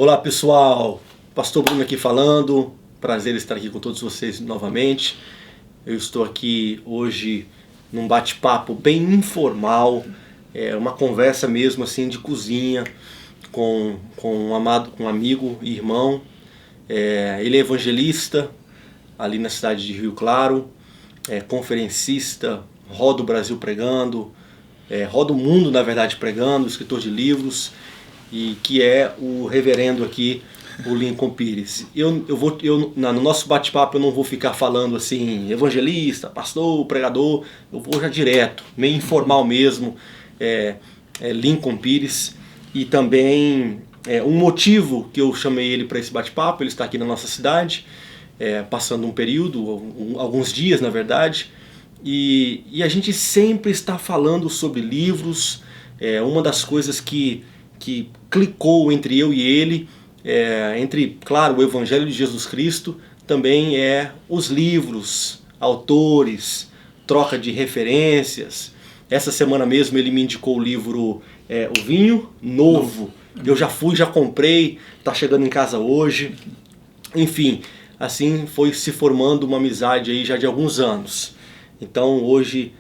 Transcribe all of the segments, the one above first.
Olá pessoal, Pastor Bruno aqui falando, prazer estar aqui com todos vocês novamente. Eu estou aqui hoje num bate-papo bem informal, uma conversa mesmo assim de cozinha com um amigo e irmão. Ele é evangelista ali na cidade de Rio Claro, conferencista, roda o Brasil pregando, roda o mundo na verdade pregando, escritor de livros, e que é o reverendo aqui, o Lincoln Pires. No nosso bate-papo eu não vou ficar falando assim, evangelista, pastor, pregador, eu vou já direto, meio informal mesmo, Lincoln Pires. E também um motivo que eu chamei ele para esse bate-papo, ele está aqui na nossa cidade, passando um período, alguns dias na verdade, e a gente sempre está falando sobre livros. Uma das coisas que clicou entre eu e ele, entre, claro, o Evangelho de Jesus Cristo, também os livros, autores, troca de referências. Essa semana mesmo ele me indicou o livro O Vinho Novo. Eu já comprei, está chegando em casa hoje. Enfim, assim foi se formando uma amizade aí já de alguns anos. Então hoje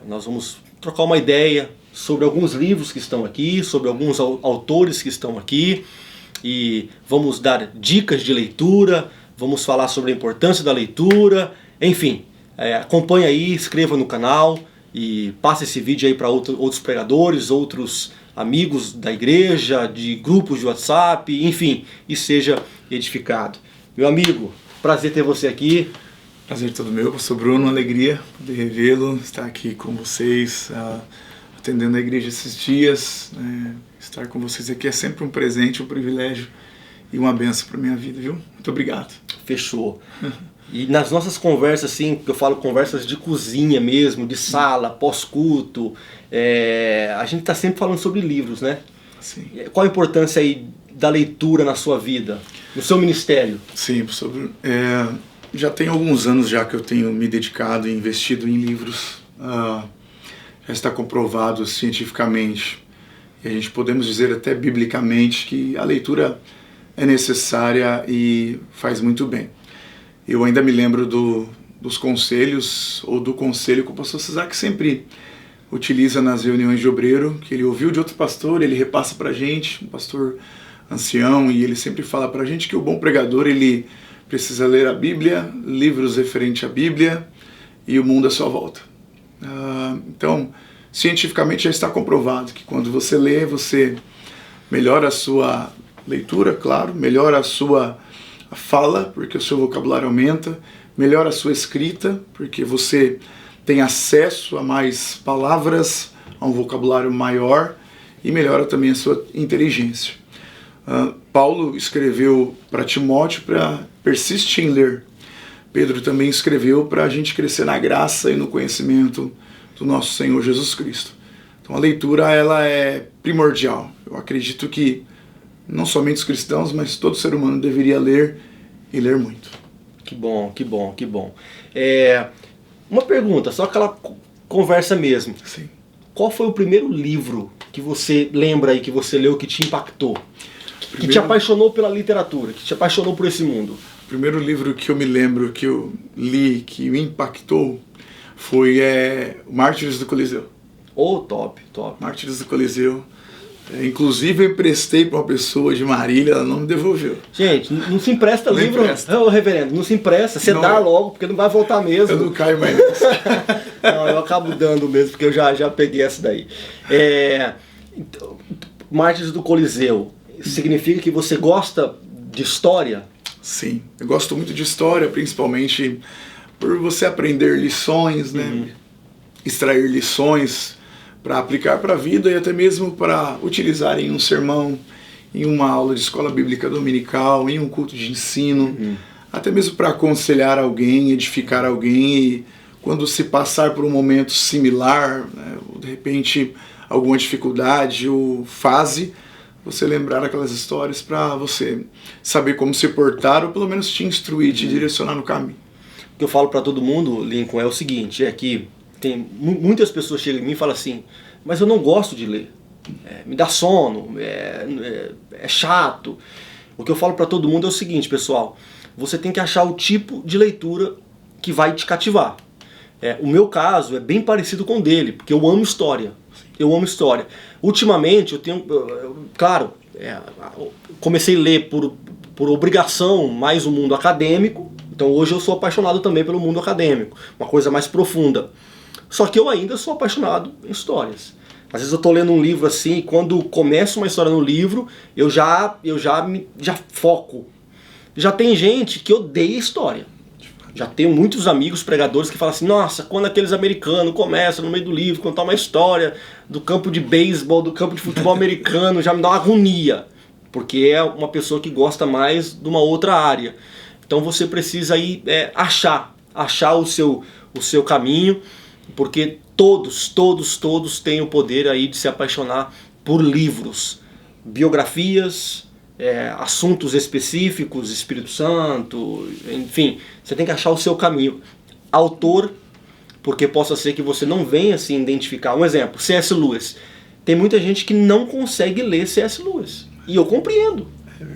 nós vamos trocar uma ideia sobre alguns livros que estão aqui, sobre alguns autores que estão aqui, e vamos dar dicas de leitura, vamos falar sobre a importância da leitura, enfim, acompanhe aí, inscreva no canal e passe esse vídeo aí para outros pregadores, outros amigos da igreja, de grupos de WhatsApp, enfim, e seja edificado. Meu amigo, prazer ter você aqui. Prazer todo meu, pastor Bruno, alegria poder revê-lo, estar aqui com vocês, atendendo a igreja esses dias. Estar com vocês aqui é sempre um presente, um privilégio e uma bênção para a minha vida, viu? Muito obrigado. Fechou. E nas nossas conversas, assim, que eu falo conversas de cozinha mesmo, de sala, pós-culto, a gente está sempre falando sobre livros, né? Sim. Qual a importância aí da leitura na sua vida, no seu ministério? Sim, pastor Bruno. Já tem alguns anos já que eu tenho me dedicado e investido em livros. Já está comprovado cientificamente, e a gente podemos dizer até biblicamente, que a leitura é necessária e faz muito bem. Eu ainda me lembro dos conselhos, ou do conselho que o pastor Cesar que sempre utiliza nas reuniões de obreiro, que ele ouviu de outro pastor, ele repassa para a gente, um pastor ancião, e ele sempre fala para a gente que o bom pregador, ele precisa ler a Bíblia, livros referentes à Bíblia e o mundo à sua volta. Então, cientificamente já está comprovado que quando você lê, você melhora a sua leitura, claro, melhora a sua fala, porque o seu vocabulário aumenta, melhora a sua escrita, porque você tem acesso a mais palavras, a um vocabulário maior, e melhora também a sua inteligência. Paulo escreveu para Timóteo para persistir em ler. Pedro também escreveu para a gente crescer na graça e no conhecimento do nosso Senhor Jesus Cristo. Então a leitura ela é primordial. Eu acredito que não somente os cristãos, mas todo ser humano deveria ler e ler muito. Que bom, que bom, que bom. Uma pergunta, só aquela conversa mesmo. Sim. Qual foi o primeiro livro que você lembra aí, que você leu, que te impactou? Que te apaixonou pela literatura, que te apaixonou por esse mundo? O primeiro livro que eu me lembro que eu li, que me impactou, foi Mártires do Coliseu. Top. Mártires do Coliseu. Inclusive eu emprestei para uma pessoa de Marília, ela não me devolveu. Gente, não se empresta não livro, empresta. Reverendo, não se empresta, você dá logo, porque não vai voltar mesmo. Eu não caio mais nisso. Não, eu acabo dando mesmo, porque eu já peguei essa daí. Então, Mártires do Coliseu, significa que você gosta de história? Sim, eu gosto muito de história, principalmente por você aprender lições, né? Extrair lições para aplicar para a vida e até mesmo para utilizar em um sermão, em uma aula de escola bíblica dominical, em um culto de ensino, até mesmo para aconselhar alguém, edificar alguém, e quando se passar por um momento similar, né, ou de repente alguma dificuldade ou fase, você lembrar aquelas histórias para você saber como se portar, ou pelo menos te instruir, te direcionar no caminho. O que eu falo para todo mundo, Lincoln, é o seguinte, que tem muitas pessoas chegam em mim e falam assim, mas eu não gosto de ler. me dá sono, é chato. O que eu falo para todo mundo é o seguinte, pessoal, você tem que achar o tipo de leitura que vai te cativar. O meu caso é bem parecido com o dele, porque eu amo história. Eu amo história. Ultimamente, eu tenho, claro, comecei a ler por obrigação mais o mundo acadêmico, então hoje eu sou apaixonado também pelo mundo acadêmico, uma coisa mais profunda. Só que eu ainda sou apaixonado em histórias. Às vezes eu estou lendo um livro assim, e quando começo uma história no livro, eu já foco. Já tem gente que odeia história. Já tenho muitos amigos pregadores que falam assim, nossa, quando aqueles americanos começam no meio do livro, contar uma história do campo de beisebol, do campo de futebol americano, já me dá uma agonia. Porque é uma pessoa que gosta mais de uma outra área. Então você precisa aí achar o seu caminho, porque todos têm o poder aí de se apaixonar por livros, biografias, assuntos específicos, Espírito Santo, enfim, você tem que achar o seu caminho. Autor, porque possa ser que você não venha se identificar. Um exemplo, C.S. Lewis. Tem muita gente que não consegue ler C.S. Lewis. E eu compreendo,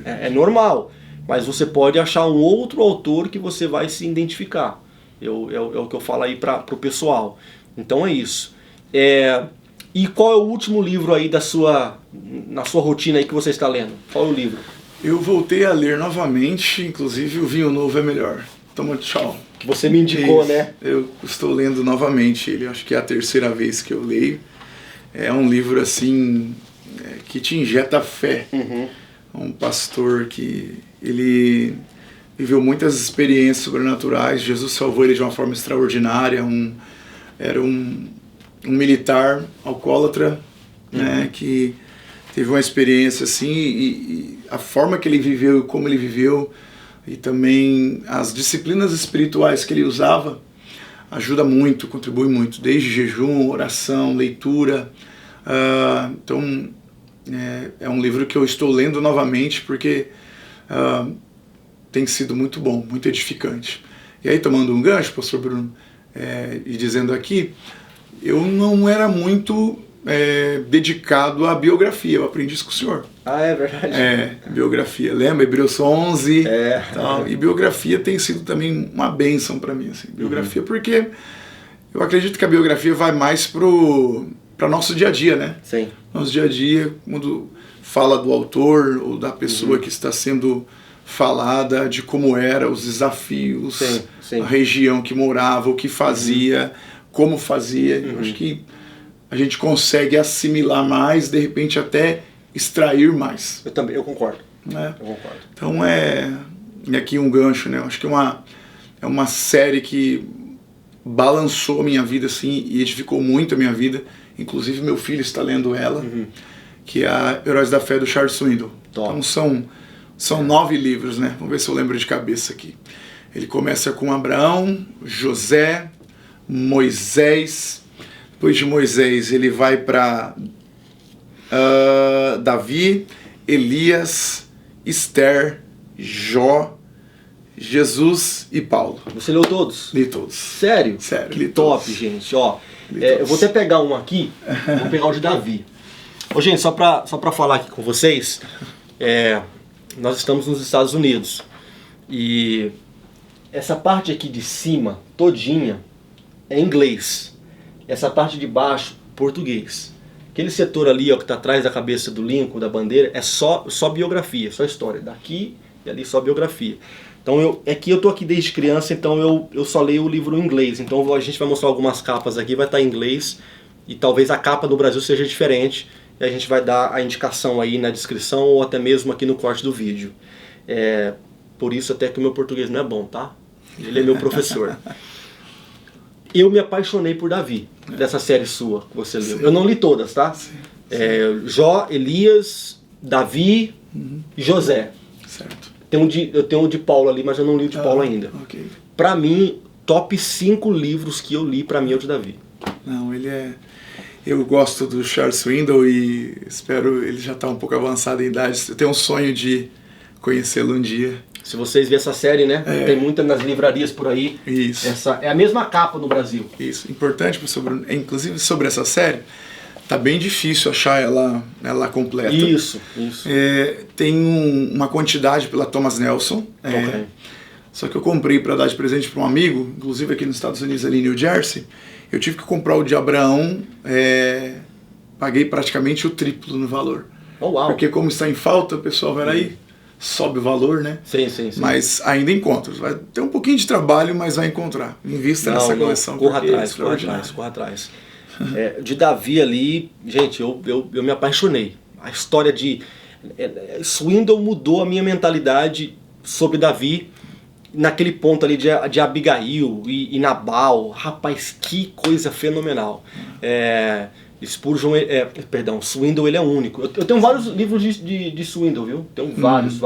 é normal. Mas você pode achar um outro autor que você vai se identificar. É o que eu falo aí para o pessoal. Então é isso. E qual é o último livro aí na sua rotina aí que você está lendo? Qual é o livro? Eu voltei a ler novamente, inclusive o Vinho Novo é Melhor. Toma tchau. Que você me indicou, Isso. né? Eu estou lendo novamente ele, acho que é a terceira vez que eu leio. É um livro assim que te injeta fé. Uhum. Um pastor que ele viveu muitas experiências sobrenaturais. Jesus salvou ele de uma forma extraordinária. Era um militar alcoólatra, né, que teve uma experiência assim, e a forma que ele viveu e como ele viveu, e também as disciplinas espirituais que ele usava, ajuda muito, contribui muito, desde jejum, oração, leitura. Então é um livro que eu estou lendo novamente porque tem sido muito bom, muito edificante. E aí, tomando um gancho, pastor Bruno, e dizendo aqui, eu não era muito dedicado à biografia, eu aprendi isso com o senhor. Ah, é verdade? Biografia, lembra? Hebreus 11, tal, e biografia tem sido também uma bênção para mim, assim, biografia, porque eu acredito que a biografia vai mais para nosso dia a dia, né? Sim. Nosso dia a dia, quando fala do autor ou da pessoa que está sendo falada, de como era, os desafios, sim. a região que morava, o que fazia, como fazia. Eu acho que a gente consegue assimilar mais, de repente até extrair mais. Eu concordo. Né? Eu concordo. Então e aqui um gancho, né? Eu acho que é uma série que balançou a minha vida assim, e edificou muito a minha vida. Inclusive meu filho está lendo ela, que é a Heróis da Fé do Charles Swindoll. Top. Então são 9 livros, né? Vamos ver se eu lembro de cabeça aqui. Ele começa com Abraão, José, Moisés. Depois de Moisés ele vai para Davi, Elias, Esther, Jó, Jesus e Paulo. Você leu todos? Li todos. Sério? Sério, que li top, todos. gente. Ó, eu vou até pegar um aqui, vou pegar o de Davi. Ô, gente, só pra falar aqui com vocês, nós estamos nos Estados Unidos e essa parte aqui de cima, todinha, é inglês. Essa parte de baixo, português. Aquele setor ali, ó, que está atrás da cabeça do Lincoln, da bandeira, é só biografia, só história. Daqui e ali só biografia. Então eu tô aqui desde criança, então eu só leio o livro em inglês. Então a gente vai mostrar algumas capas aqui, vai estar em inglês. E talvez a capa no Brasil seja diferente. E a gente vai dar a indicação aí na descrição ou até mesmo aqui no corte do vídeo. Por isso até que o meu português não é bom, tá? Ele é meu professor. Eu me apaixonei por Davi, dessa série sua que você leu. Sim. Eu não li todas, tá? Sim. Jó, Elias, Davi e José. Certo. Eu tenho um de Paulo ali, mas eu não li o de Paulo ainda. Okay. Pra mim, top 5 livros que eu li, pra mim é o de Davi. Não, eu gosto do Charles Swindoll e espero, ele já tá um pouco avançado em idade. Eu tenho um sonho de conhecê-lo um dia. Se vocês verem essa série, né? Tem muita nas livrarias por aí. Isso. É a mesma capa no Brasil. Isso. Importante, inclusive sobre essa série, tá bem difícil achar ela completa. Isso. Tem uma quantidade pela Thomas Nelson. Ok. Só que eu comprei para dar de presente para um amigo, inclusive aqui nos Estados Unidos, ali em New Jersey. Eu tive que comprar o de Abraão, paguei praticamente o triplo no valor. Oh, uau. Porque como está em falta, o pessoal vai lá e sobe o valor, né? Sim. Mas ainda encontra. Vai ter um pouquinho de trabalho, mas vai encontrar. Invista nessa coleção. Corra atrás. De Davi ali, gente, eu me apaixonei. A história de Swindle mudou a minha mentalidade sobre Davi naquele ponto ali de Abigail e Nabal. Rapaz, que coisa fenomenal. Spurgeon, Swindle ele é único. Eu tenho vários livros de Swindle, viu? Tenho vários.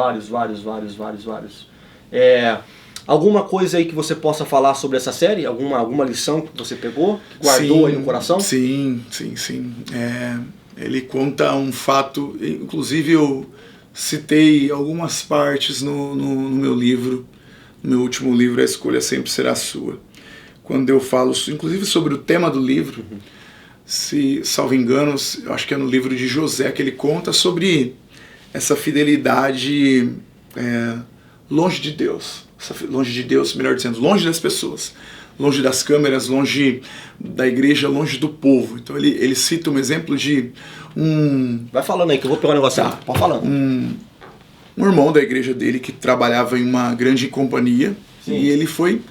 Alguma coisa aí que você possa falar sobre essa série? Alguma lição que você pegou, que guardou aí no coração? Sim. Ele conta um fato, inclusive eu citei algumas partes no meu livro, no meu último livro, A Escolha Sempre Será Sua. Quando eu falo, inclusive, sobre o tema do livro, se salvo engano, eu acho que é no livro de José, que ele conta sobre essa fidelidade longe de Deus. Longe de Deus, melhor dizendo, longe das pessoas, longe das câmeras, longe da igreja, longe do povo. Então ele cita um exemplo de Vai falando aí que eu vou pegar um negócio. Pode falando. Um irmão da igreja dele que trabalhava em uma grande companhia. Sim. E ele foi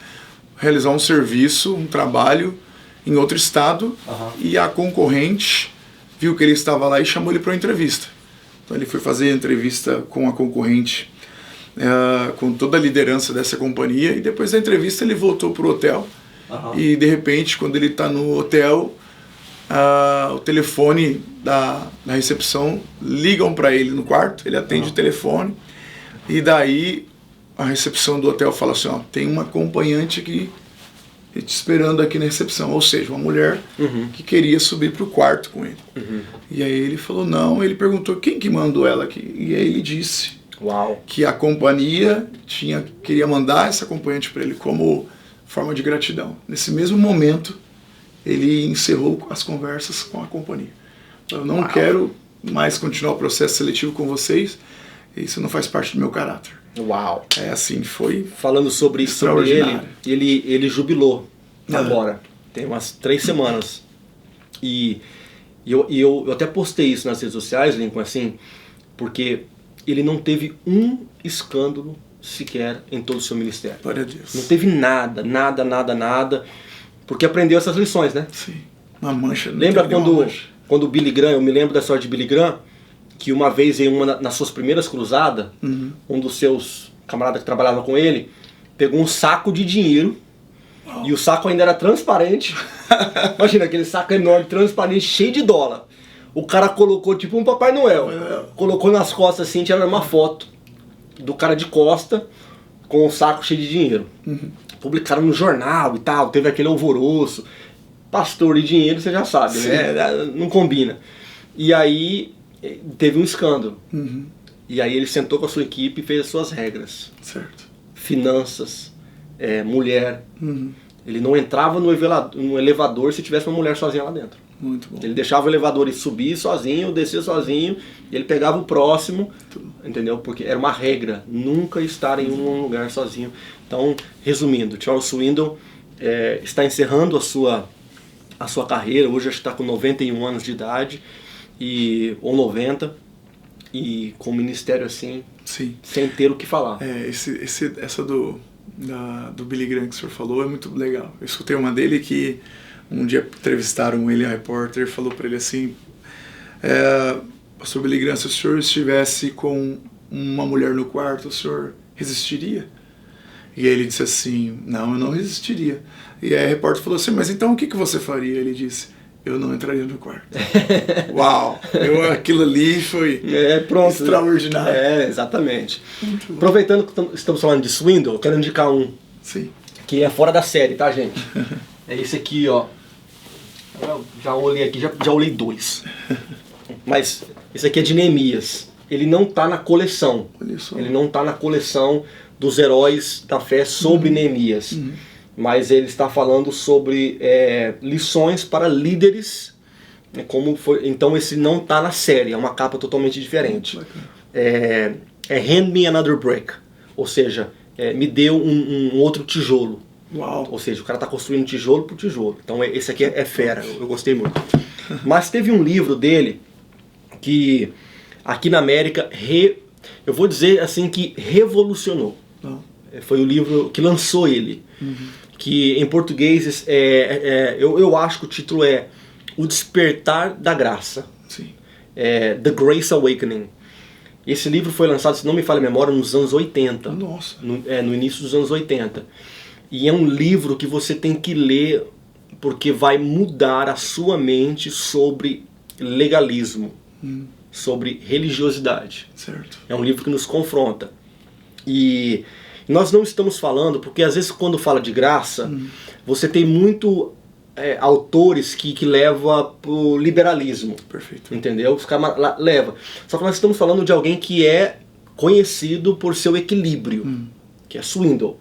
realizar um serviço, um trabalho em outro estado, e a concorrente viu que ele estava lá e chamou ele para uma entrevista. Então ele foi fazer a entrevista com a concorrente, com toda a liderança dessa companhia, e depois da entrevista ele voltou para o hotel, e de repente, quando ele está no hotel, o telefone da recepção ligam para ele no quarto, ele atende o telefone, e daí a recepção do hotel fala assim, tem uma acompanhante aqui te esperando aqui na recepção, ou seja, uma mulher que queria subir para o quarto com ele. E aí ele falou não, ele perguntou quem que mandou ela aqui, e aí ele disse que a companhia queria mandar essa acompanhante para ele como forma de gratidão. Nesse mesmo momento, ele encerrou as conversas com a companhia. Eu não quero mais continuar o processo seletivo com vocês, isso não faz parte do meu caráter. Uau! Assim, foi falando sobre ele jubilou agora, tem umas 3 semanas. E eu até postei isso nas redes sociais, Lincoln, assim, porque ele não teve um escândalo sequer em todo o seu ministério. Glória a Deus. Não teve nada, porque aprendeu essas lições, né? Sim, uma mancha. Lembra quando o Billy Graham, eu me lembro da história de Billy Graham, que uma vez em nas suas primeiras cruzadas, um dos seus camaradas que trabalhava com ele, pegou um saco de dinheiro, e o saco ainda era transparente. Imagina, aquele saco enorme, transparente, cheio de dólar. O cara colocou tipo um Papai Noel, colocou nas costas assim, tiraram uma foto do cara de costa com um saco cheio de dinheiro. Publicaram no jornal e tal, teve aquele alvoroço. Pastor e dinheiro, você já sabe, né? Não combina. E aí teve um escândalo. E aí ele sentou com a sua equipe e fez as suas regras. Certo. Finanças, mulher. Ele não entrava no elevador se tivesse uma mulher sozinha lá dentro. Muito bom. Ele deixava o elevador ir subir sozinho, descer sozinho, e ele pegava o próximo, entendeu? Porque era uma regra, nunca estar em um lugar sozinho. Então, resumindo, Charles Swindle está encerrando a sua carreira, hoje acho que está com 91 anos de idade, ou 90, e com um ministério assim, sim, sem ter o que falar. Essa do Billy Graham que o senhor falou é muito legal. Eu escutei uma dele que um dia entrevistaram ele, a repórter, falou para ele assim, Pastor Billy Graham, se o senhor estivesse com uma mulher no quarto, o senhor resistiria? E ele disse assim, não, eu não resistiria. E aí a repórter falou assim, mas então o que você faria? Ele disse, eu não entraria no quarto. Uau! Aquilo ali foi extraordinário. Exatamente. Aproveitando que estamos falando de Swindle, eu quero indicar um. Sim. Que é fora da série, tá, gente? É esse aqui, ó. Eu já olhei aqui, já olhei 2. Mas esse aqui é de Neemias. Ele não tá na coleção. Ele não tá na coleção dos heróis da fé sobre Neemias. Mas ele está falando sobre lições para líderes como foi. Então esse não tá na série, é uma capa totalmente diferente. É Hand Me Another Brick, ou seja, me deu um outro tijolo. Uau. Ou seja, o cara tá construindo tijolo por tijolo. Então esse aqui é fera, eu gostei muito. Mas teve um livro dele que aqui na América, eu vou dizer assim que revolucionou. Foi o livro que lançou ele. Que em português eu acho que o título é O Despertar da Graça. Sim. The Grace Awakening. Esse livro foi lançado, se não me falha a memória, nos anos 80. Nossa. No início dos anos 80. E é um livro que você tem que ler porque vai mudar a sua mente sobre legalismo, sobre religiosidade. Certo. É um livro que nos confronta. E nós não estamos falando, porque às vezes quando fala de graça, você tem muito autores que levam pro liberalismo. Perfeito. Entendeu? Os caras levam. Só que nós estamos falando de alguém que é conhecido por seu equilíbrio, que é Swindoll.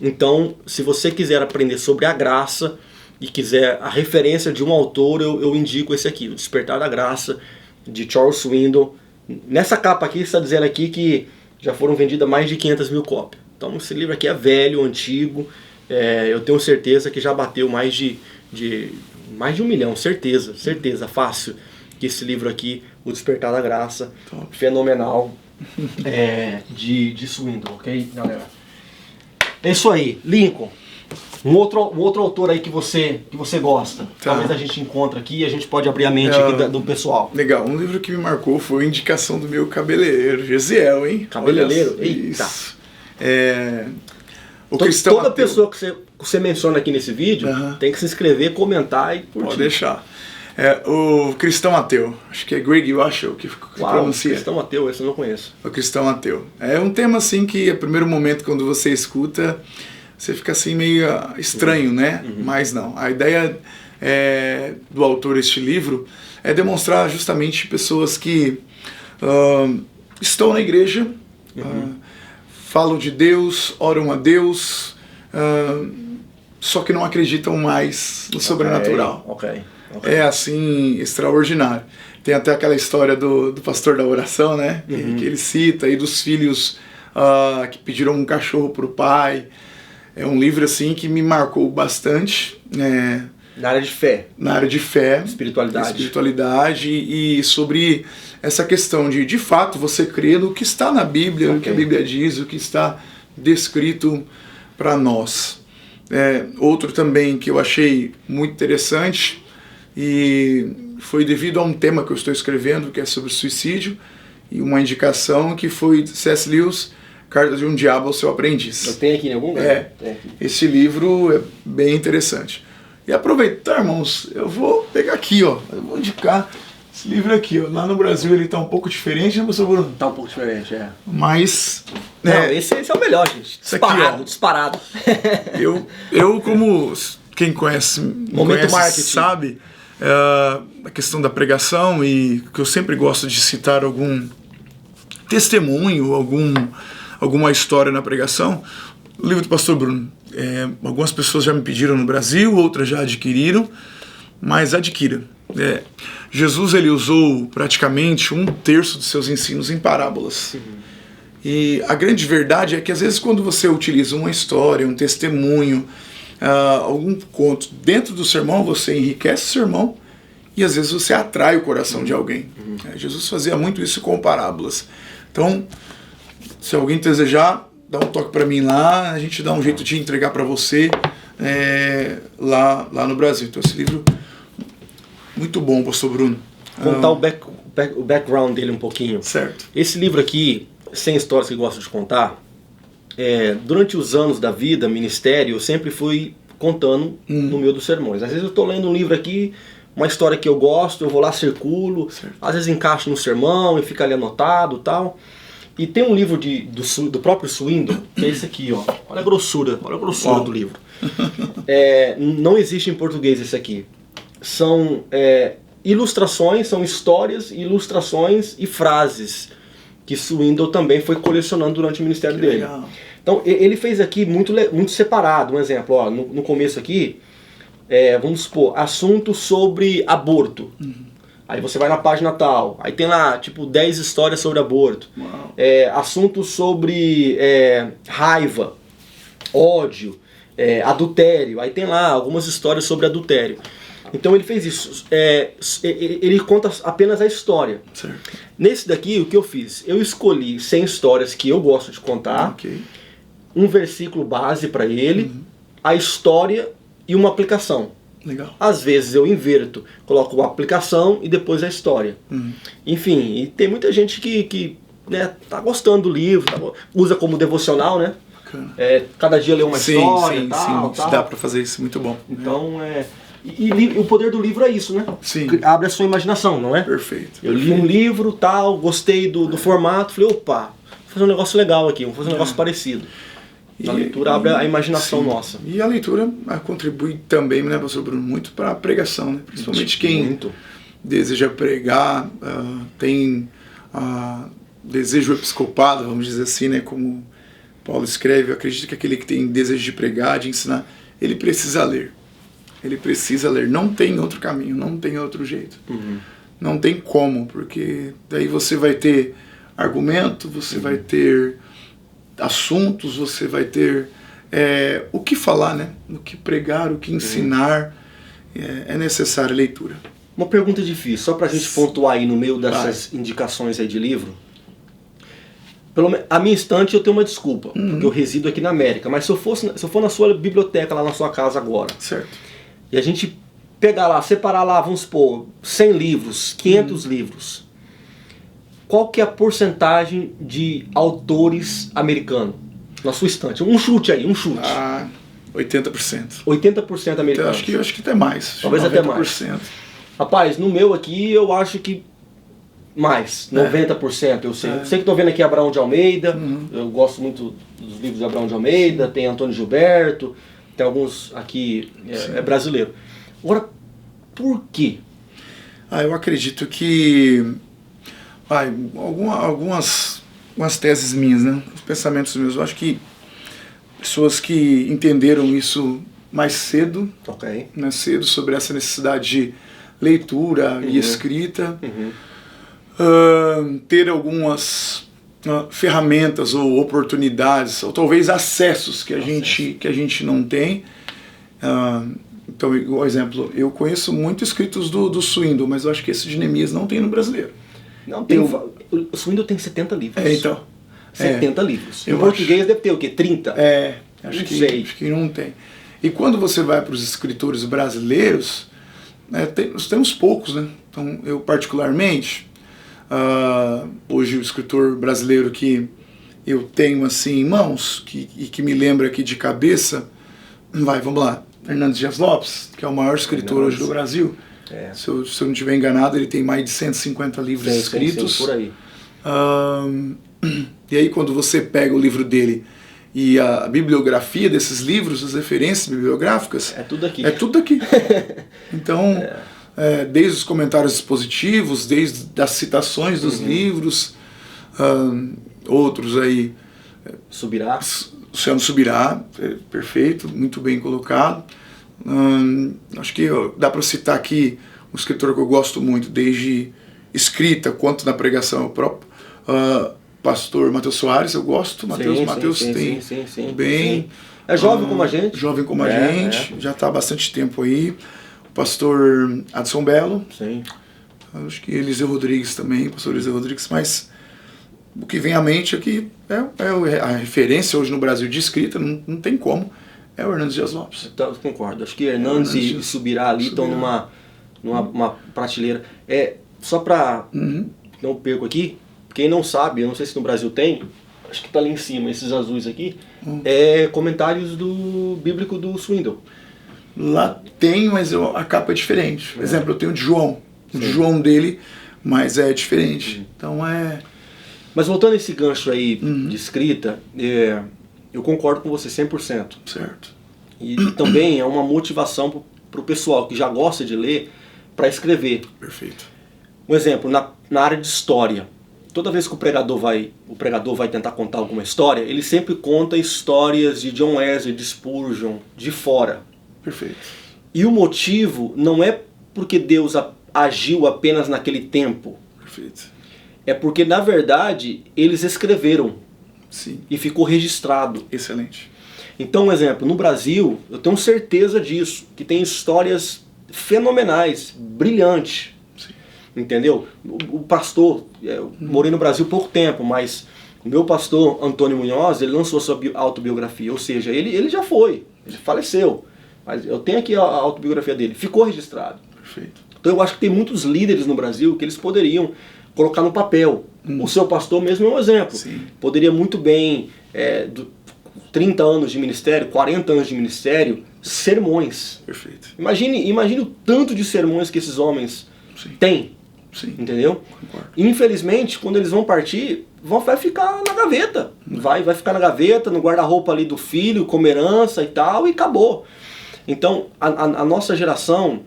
Então, se você quiser aprender sobre a graça e quiser a referência de um autor, eu indico esse aqui, O Despertar da Graça, de Charles Swindoll. Nessa capa aqui está dizendo aqui que já foram vendidas mais de 500 mil cópias. Então esse livro aqui é velho, antigo, eu tenho certeza que já bateu mais de 1 milhão, certeza, fácil, que esse livro aqui, O Despertar da Graça, fenomenal, de Swindoll, ok, galera? É isso aí, Lincoln. Um outro autor aí que você gosta. Talvez a gente encontre aqui e a gente pode abrir a mente aqui do pessoal. Legal, um livro que me marcou foi a indicação do meu cabeleireiro, Gesiel, hein? Cabeleireiro? Eita! O Cristão Toda Ateu. pessoa que você menciona aqui nesse vídeo tem que se inscrever, comentar e curtir. Pode deixar. O Cristão Ateu, acho que é Greg Waschel que pronuncia. O Cristão Ateu, esse eu não conheço. O Cristão Ateu. É um tema assim que, a primeiro momento, quando você escuta, você fica assim meio estranho, né? Mas não. A ideia do autor deste livro é demonstrar justamente pessoas que estão na igreja, falam de Deus, oram a Deus, só que não acreditam mais no sobrenatural. Ok. É assim, extraordinário. Tem até aquela história do pastor da oração, né? Que ele cita, e dos filhos que pediram um cachorro para o pai. É um livro assim que me marcou bastante. Na área de fé. Na área de fé. Espiritualidade. E sobre essa questão de fato, você crer no que está na Bíblia, o que a Bíblia diz, o que está descrito para nós. Outro também que eu achei muito interessante, e foi devido a um tema que eu estou escrevendo, que é sobre suicídio, e uma indicação que foi C.S. Lewis, Carta de um Diabo ao Seu Aprendiz. Eu tenho aqui em algum lugar? Esse livro é bem interessante. E aproveitar, irmãos, eu vou pegar aqui, eu vou indicar esse livro aqui, Lá no Brasil ele está um pouco diferente, né, professor Bruno? Está um pouco diferente, Mas... Não, esse é o melhor, gente. Disparado. Eu como quem conhece, marketing, sabe, a questão da pregação, e que eu sempre gosto de citar algum testemunho, alguma história na pregação, o livro do pastor Bruno. Algumas pessoas já me pediram no Brasil, outras já adquiriram, mas adquira. Jesus ele usou praticamente 1/3 dos seus ensinos em parábolas. E a grande verdade é que às vezes quando você utiliza uma história, um testemunho, algum conto dentro do sermão, você enriquece o sermão e às vezes você atrai o coração de alguém. Jesus fazia muito isso com parábolas. Então, se alguém desejar, dá um toque para mim lá, a gente dá um jeito de entregar para você lá no Brasil. Então esse livro, muito bom, pastor Bruno. Contar o background dele um pouquinho. Certo. Esse livro aqui, 100 histórias que eu gosto de contar, durante os anos da vida, ministério, eu sempre fui contando no meio dos sermões. Às vezes eu estou lendo um livro aqui, uma história que eu gosto, eu vou lá, circulo, às vezes encaixo no sermão e fica ali anotado e tal. E tem um livro do próprio Swindoll, que é esse aqui, ó. Olha a grossura do livro. Não existe em português esse aqui. São ilustrações, são histórias, ilustrações e frases que Swindoll também foi colecionando durante o ministério dele. Legal. Então ele fez aqui muito separado. Um exemplo, ó, no começo aqui, vamos supor, assunto sobre aborto. Aí você vai na página tal, aí tem lá, tipo, 10 histórias sobre aborto. Uau. Assuntos sobre raiva, ódio, adultério. Aí tem lá algumas histórias sobre adultério. Então ele fez isso. Ele conta apenas a história. Certo. Nesse daqui, o que eu fiz? Eu escolhi 100 histórias que eu gosto de contar, Ok. um versículo base para ele, a história e uma aplicação. Legal. Às vezes eu inverto, coloco a aplicação e depois a história. Enfim, e tem muita gente que né, tá gostando do livro, usa como devocional, né? Bacana. Cada dia lê uma história sim, tal, sim. tal. Dá pra fazer isso, muito bom. Então, e o poder do livro é isso, né? Sim. Abre a sua imaginação, não é? Perfeito. Eu li um livro, tal, gostei do formato, falei, opa, vou fazer um negócio legal aqui, vou fazer um negócio parecido. A leitura abre a imaginação nossa. E a leitura contribui também, né, pastor Bruno, muito para a pregação, né? Principalmente quem Muito. deseja pregar, tem desejo episcopado, vamos dizer assim, né, como Paulo escreve. Eu acredito que aquele que tem desejo de pregar, de ensinar, ele precisa ler. Ele precisa ler. Não tem outro caminho, não tem outro jeito. Não tem como, porque daí você vai ter argumento, você vai ter assuntos, você vai ter o que falar, né? O que pregar, o que ensinar. É necessária a leitura. Uma pergunta difícil, só pra gente pontuar aí no meio dessas indicações aí de livro. A minha estante eu tenho uma desculpa, porque eu resido aqui na América, mas se eu for na sua biblioteca, lá na sua casa agora, Certo. e a gente pegar lá, separar lá, vamos supor, 100 livros, 500 livros, qual que é a porcentagem de autores americanos na sua estante? Um chute aí, um chute. 80%. 80% Eu americanos. acho que até mais. Talvez até mais. Rapaz, no meu aqui eu acho que mais, 90%. Eu sei que estou vendo aqui Abraão de Almeida, eu gosto muito dos livros de Abraão de Almeida, tem Antônio Gilberto, tem alguns aqui, brasileiro. Agora, por quê? Eu acredito que algumas teses minhas, né? Os pensamentos meus. Eu acho que pessoas que entenderam isso mais cedo, né, cedo, sobre essa necessidade de leitura e escrita, ter algumas ferramentas ou oportunidades, ou talvez acessos que a gente não tem. Então, por exemplo, eu conheço muitos escritos do Swindoll, mas eu acho que esse de Neemias não tem no brasileiro. Não tem. O Swindoll tem 70 livros. 70 livros. Em português deve ter o quê? 30? Acho que não tem. E quando você vai para os escritores brasileiros, nós temos poucos, né? Então, eu particularmente, hoje o escritor brasileiro que eu tenho assim em mãos, e que me lembra aqui de cabeça, vamos lá, Hernandes Dias Lopes, que é o maior escritor hoje do Brasil. Se eu não estiver enganado, ele tem mais de 150 livros escritos. Por aí. E aí quando você pega o livro dele e a bibliografia desses livros, as referências bibliográficas, é tudo aqui. Então, desde os comentários expositivos, desde as citações dos livros, outros aí. Subirá. Luciano Subirá, perfeito, muito bem colocado. Acho que dá para citar aqui um escritor que eu gosto muito, desde escrita quanto na pregação, o próprio pastor Matheus Soares, eu gosto. Matheus tem bem. É jovem como a gente. Jovem como a gente, já está há bastante tempo aí. O pastor Adson Belo. Sim. Acho que Eliseu Rodrigues também, pastor Eliseu Rodrigues, mas o que vem à mente aqui a referência hoje no Brasil de escrita, não tem como, é o Hernandes Dias Lopes. Eu concordo. Acho que Hernandes e Subirá ali estão numa prateleira. Só para não perco aqui, quem não sabe, eu não sei se no Brasil tem, acho que está ali em cima, esses azuis aqui, comentários bíblico do Swindoll. Lá tem, mas a capa é diferente. Por exemplo, eu tenho o de João. O de João dele, mas é diferente. Então Mas voltando a esse gancho aí de escrita, eu concordo com você 100%. Certo. E também é uma motivação para o pessoal que já gosta de ler para escrever. Perfeito. Um exemplo, na área de história. Toda vez que o pregador vai tentar contar alguma história, ele sempre conta histórias de John Wesley, de Spurgeon, de fora. Perfeito. E o motivo não é porque Deus agiu apenas naquele tempo. Perfeito. É porque, na verdade, eles escreveram. Sim. E ficou registrado. Excelente. Então, um exemplo, no Brasil, eu tenho certeza disso, que tem histórias fenomenais, brilhantes. Sim. Entendeu? O pastor, eu morei no Brasil pouco tempo, mas o meu pastor, Antônio Munhoz, ele lançou sua autobiografia, ou seja, ele já foi, ele faleceu. Mas eu tenho aqui a autobiografia dele, ficou registrado. Perfeito. Então eu acho que tem muitos líderes no Brasil que eles poderiam colocar no papel. O seu pastor mesmo é um exemplo. Sim. Poderia muito bem, 30 anos de ministério, 40 anos de ministério, sermões. Perfeito. Imagine o tanto de sermões que esses homens têm. Sim. Entendeu? Concordo. Infelizmente, quando eles vão partir, vai ficar na gaveta. Vai ficar na gaveta, no guarda-roupa ali do filho, como herança e tal, e acabou. Então, a nossa geração,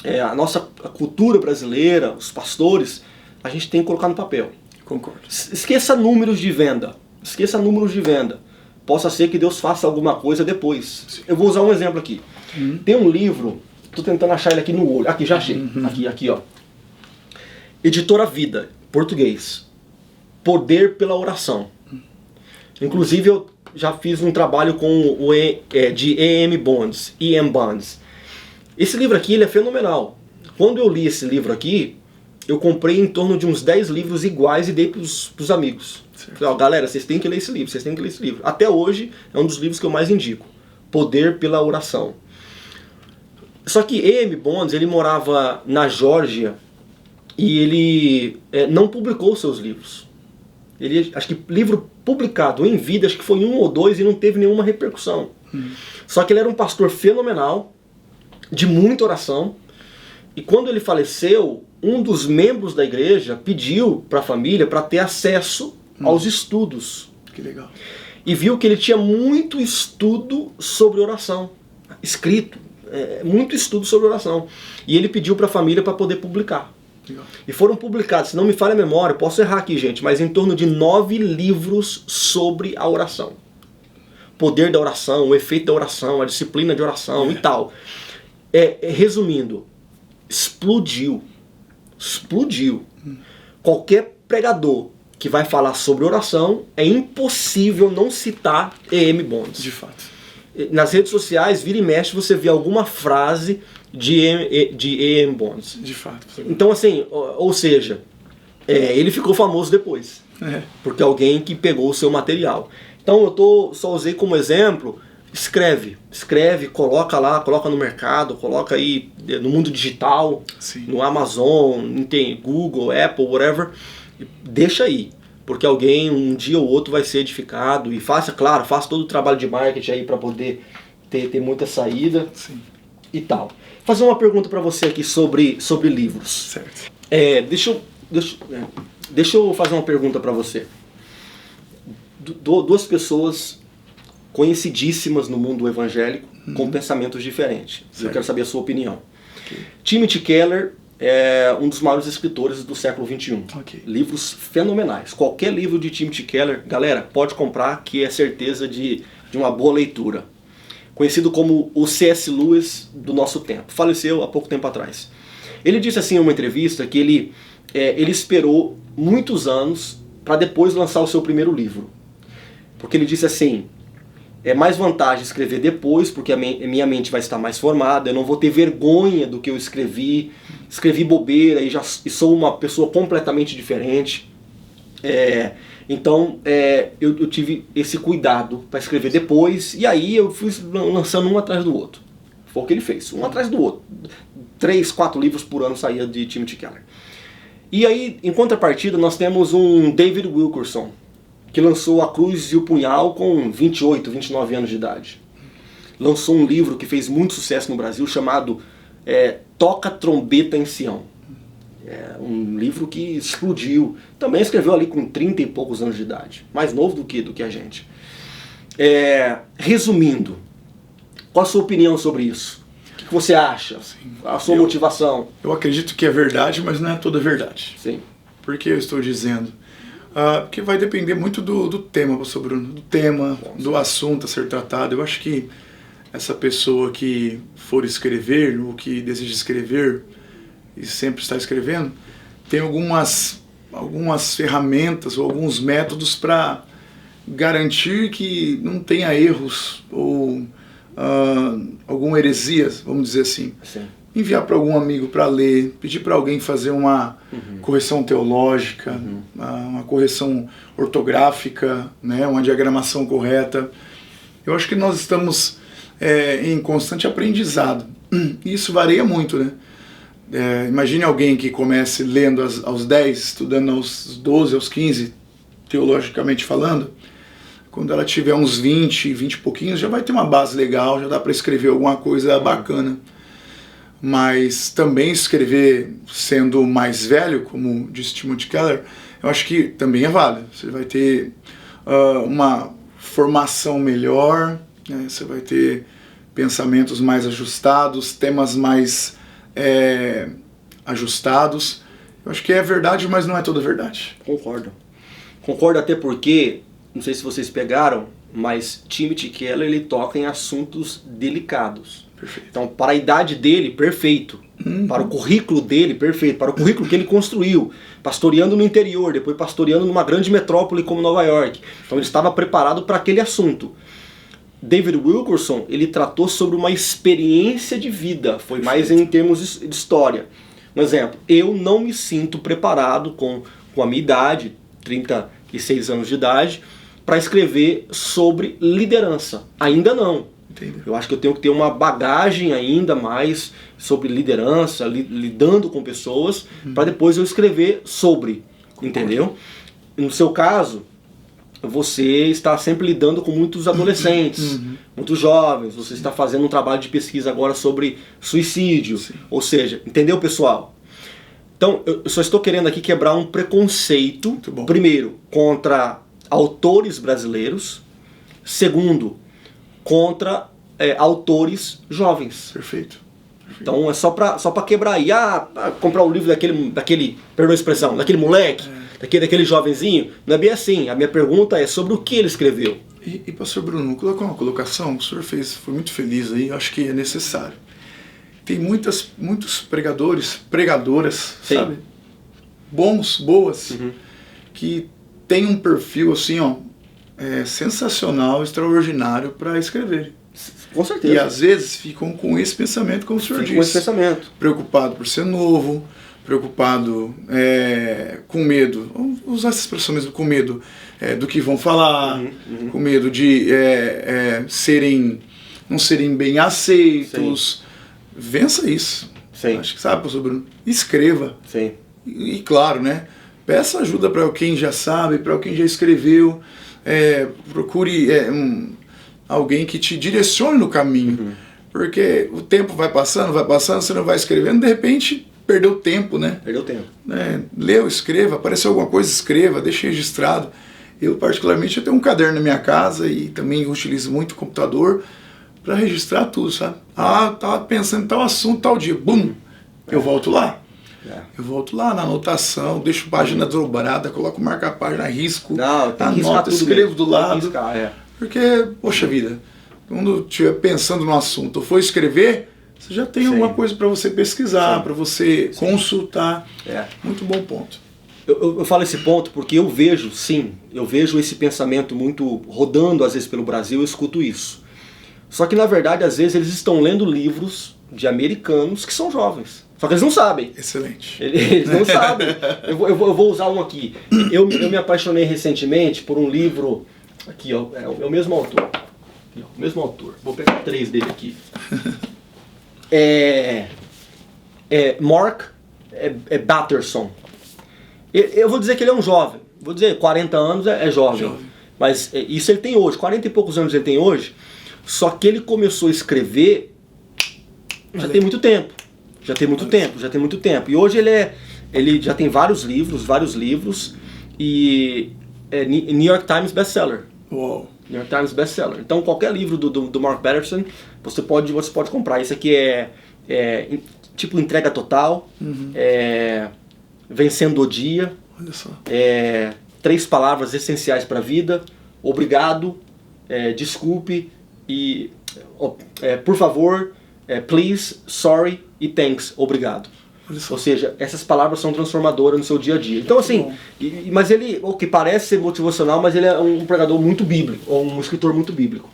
a nossa cultura brasileira, os pastores, a gente tem que colocar no papel. Concordo. Esqueça números de venda. Esqueça números de venda. Possa ser que Deus faça alguma coisa depois. Sim. Eu vou usar um exemplo aqui. Tem um livro, estou tentando achar ele aqui no olho. Aqui, já achei. Aqui, ó. Editora Vida, português. Poder pela oração. Inclusive eu já fiz um trabalho com de E.M. Bonds. Esse livro aqui ele é fenomenal. Quando eu li esse livro aqui, eu comprei em torno de uns 10 livros iguais e dei para os amigos. Falei, galera, vocês têm que ler esse livro, vocês têm que ler esse livro. Até hoje é um dos livros que eu mais indico. Poder pela oração. Só que E.M. Bonds, ele morava na Geórgia e ele não publicou seus livros. Ele, acho que livro publicado em vida, acho que foi 1 ou 2 e não teve nenhuma repercussão. Só que ele era um pastor fenomenal, de muita oração, e quando ele faleceu, um dos membros da igreja pediu para a família para ter acesso aos estudos. Que legal. E viu que ele tinha muito estudo sobre oração, escrito, muito estudo sobre oração. E ele pediu para a família para poder publicar. Legal. E foram publicados, se não me falha a memória, posso errar aqui, gente, mas em torno de 9 livros sobre a oração. O poder da oração, o efeito da oração, a disciplina de oração e tal. Resumindo, explodiu. Qualquer pregador que vai falar sobre oração, é impossível não citar E.M. Bonds. De fato. Nas redes sociais, vira e mexe, você vê alguma frase de E.M. Bonds. De fato. Então, assim, ou seja, ele ficou famoso depois. Porque alguém que pegou o seu material. Então, só usei como exemplo, escreve, coloca lá, coloca no mercado, coloca aí no mundo digital, Sim. no Amazon, tem Google, Apple, whatever, deixa aí. Porque alguém, um dia ou outro, vai ser edificado. E faça todo o trabalho de marketing aí para poder ter muita saída. Sim. E tal. Fazer uma pergunta para você aqui sobre livros. Certo. Deixa eu fazer uma pergunta para você. Duas pessoas conhecidíssimas no mundo evangélico, com pensamentos diferentes. Certo. Eu quero saber a sua opinião. Okay. Timothy Keller é um dos maiores escritores do século XXI. Okay. Livros fenomenais. Qualquer livro de Timothy Keller, galera, pode comprar, que é certeza de uma boa leitura. Conhecido como o C.S. Lewis do nosso tempo. Faleceu há pouco tempo atrás. Ele disse assim em uma entrevista que ele esperou muitos anos para depois lançar o seu primeiro livro. Porque ele disse assim, é mais vantagem escrever depois, porque a minha mente vai estar mais formada, eu não vou ter vergonha do que eu escrevi bobeira e sou uma pessoa completamente diferente. Então eu tive esse cuidado para escrever depois, e aí eu fui lançando um atrás do outro. Foi o que ele fez, um atrás do outro. 3, 4 livros por ano saía de Timothy Keller. E aí, em contrapartida, nós temos um David Wilkerson, que lançou A Cruz e o Punhal com 28, 29 anos de idade. Lançou um livro que fez muito sucesso no Brasil, chamado Toca Trombeta em Sião. É um livro que explodiu. Também escreveu ali com 30 e poucos anos de idade. Mais novo do que a gente. Resumindo, qual a sua opinião sobre isso? O que você acha? Sim. A sua motivação? Eu acredito que é verdade, mas não é toda verdade. Sim. Por que eu estou dizendo? Porque vai depender muito do tema, pastor Bruno. Do tema, do assunto a ser tratado. Eu acho que essa pessoa que for escrever, ou que deseja escrever, e sempre está escrevendo, tem algumas ferramentas ou alguns métodos para garantir que não tenha erros ou alguma heresia, vamos dizer assim. Sim. Enviar para algum amigo para ler, pedir para alguém fazer uma correção teológica, uma correção ortográfica, né, uma diagramação correta. Eu acho que nós estamos em constante aprendizado. E isso varia muito, né? Imagine alguém que comece lendo aos 10, estudando aos 12, aos 15, teologicamente falando. Quando ela tiver uns 20 e pouquinhos, já vai ter uma base legal, já dá para escrever alguma coisa bacana. Mas também escrever sendo mais velho, como disse Timothy Keller, eu acho que também é válido. Você vai ter uma formação melhor, né? Você vai ter pensamentos mais ajustados, temas mais ajustados. Eu acho que é verdade, mas não é toda verdade. Concordo até porque, não sei se vocês pegaram, mas Timothy Keller, ele toca em assuntos delicados. Perfeito. Então, para a idade dele, perfeito. Para o currículo dele, perfeito. Para o currículo que ele construiu, pastoreando no interior, depois pastoreando numa grande metrópole como Nova York. Então, ele estava preparado para aquele assunto. David Wilkerson, ele tratou sobre uma experiência de vida, foi mais em termos de história. Um exemplo, eu não me sinto preparado com a minha idade, 36 anos de idade, para escrever sobre liderança. Ainda não. Entendi. Eu acho que eu tenho que ter uma bagagem ainda mais sobre liderança, lidando com pessoas, para depois eu escrever sobre, entendeu? No seu caso, você está sempre lidando com muitos adolescentes, muitos jovens, você está fazendo um trabalho de pesquisa agora sobre suicídio, ou seja, entendeu, pessoal? Então, eu só estou querendo aqui quebrar um preconceito, primeiro, contra autores brasileiros, segundo, contra autores jovens. Perfeito. Então é só pra quebrar aí, comprar um livro daquele, perdão a expressão, daquele moleque, daquele jovenzinho, não é bem assim. A minha pergunta é sobre o que ele escreveu. E pastor Bruno, colocou uma colocação, o senhor foi muito feliz aí, acho que é necessário. Tem muitos pregadoras, Sim. sabe? Boas, que tem um perfil assim, sensacional, extraordinário para escrever. Com certeza. E às vezes ficam com esse pensamento, como o senhor disse. Com esse pensamento. Preocupado por ser novo, preocupado com medo, vamos usar essa expressão mesmo, com medo do que vão falar, com medo de não serem bem aceitos. Sim. Vença isso. Sim. Acho que sabe, pastor Bruno? Escreva. Sim. E claro, né? Peça ajuda para quem já sabe, para quem já escreveu. Procure alguém que te direcione no caminho. Porque o tempo vai passando, você não vai escrevendo, de repente perdeu tempo, né? Perdeu tempo. Leu, escreva, apareceu alguma coisa, escreva, deixe registrado. Eu particularmente eu tenho um caderno na minha casa e também utilizo muito o computador para registrar tudo, sabe? Tava pensando em tal assunto, tal dia, bum, eu volto lá. Eu volto lá na anotação, deixo página dobrada, coloco marca-página, risco, anoto, escrevo do lado. Porque, poxa vida, quando estiver pensando no assunto ou for escrever, você já tem alguma coisa para você pesquisar, para você consultar. Muito bom ponto. Eu falo esse ponto porque eu vejo esse pensamento muito rodando às vezes pelo Brasil, eu escuto isso. Só que na verdade, às vezes, eles estão lendo livros de americanos que são jovens. Só que eles não sabem. Excelente. Eles não sabem. Eu vou usar um aqui. Eu me apaixonei recentemente por um livro. Aqui, ó, é o mesmo autor. Aqui, ó, o mesmo autor. Vou pegar 3 dele aqui. Mark Batterson. Eu vou dizer que ele é um jovem. Vou dizer, 40 anos é jovem. Mas isso ele tem hoje. 40 e poucos anos ele tem hoje. Só que ele começou a escrever já tem muito tempo. Já tem muito tempo. E hoje ele já tem vários livros e New York Times bestseller. Uou. New York Times bestseller. Então qualquer livro do Mark Batterson você pode comprar. Isso aqui é tipo entrega total, vencendo o dia. Olha só. 3 palavras essenciais para a vida: obrigado, desculpe e por favor, please, sorry e thanks, obrigado. Ou seja, essas palavras são transformadoras no seu dia a dia. Então assim, mas ele, o que parece ser motivacional, mas ele é um pregador muito bíblico, ou um escritor muito bíblico.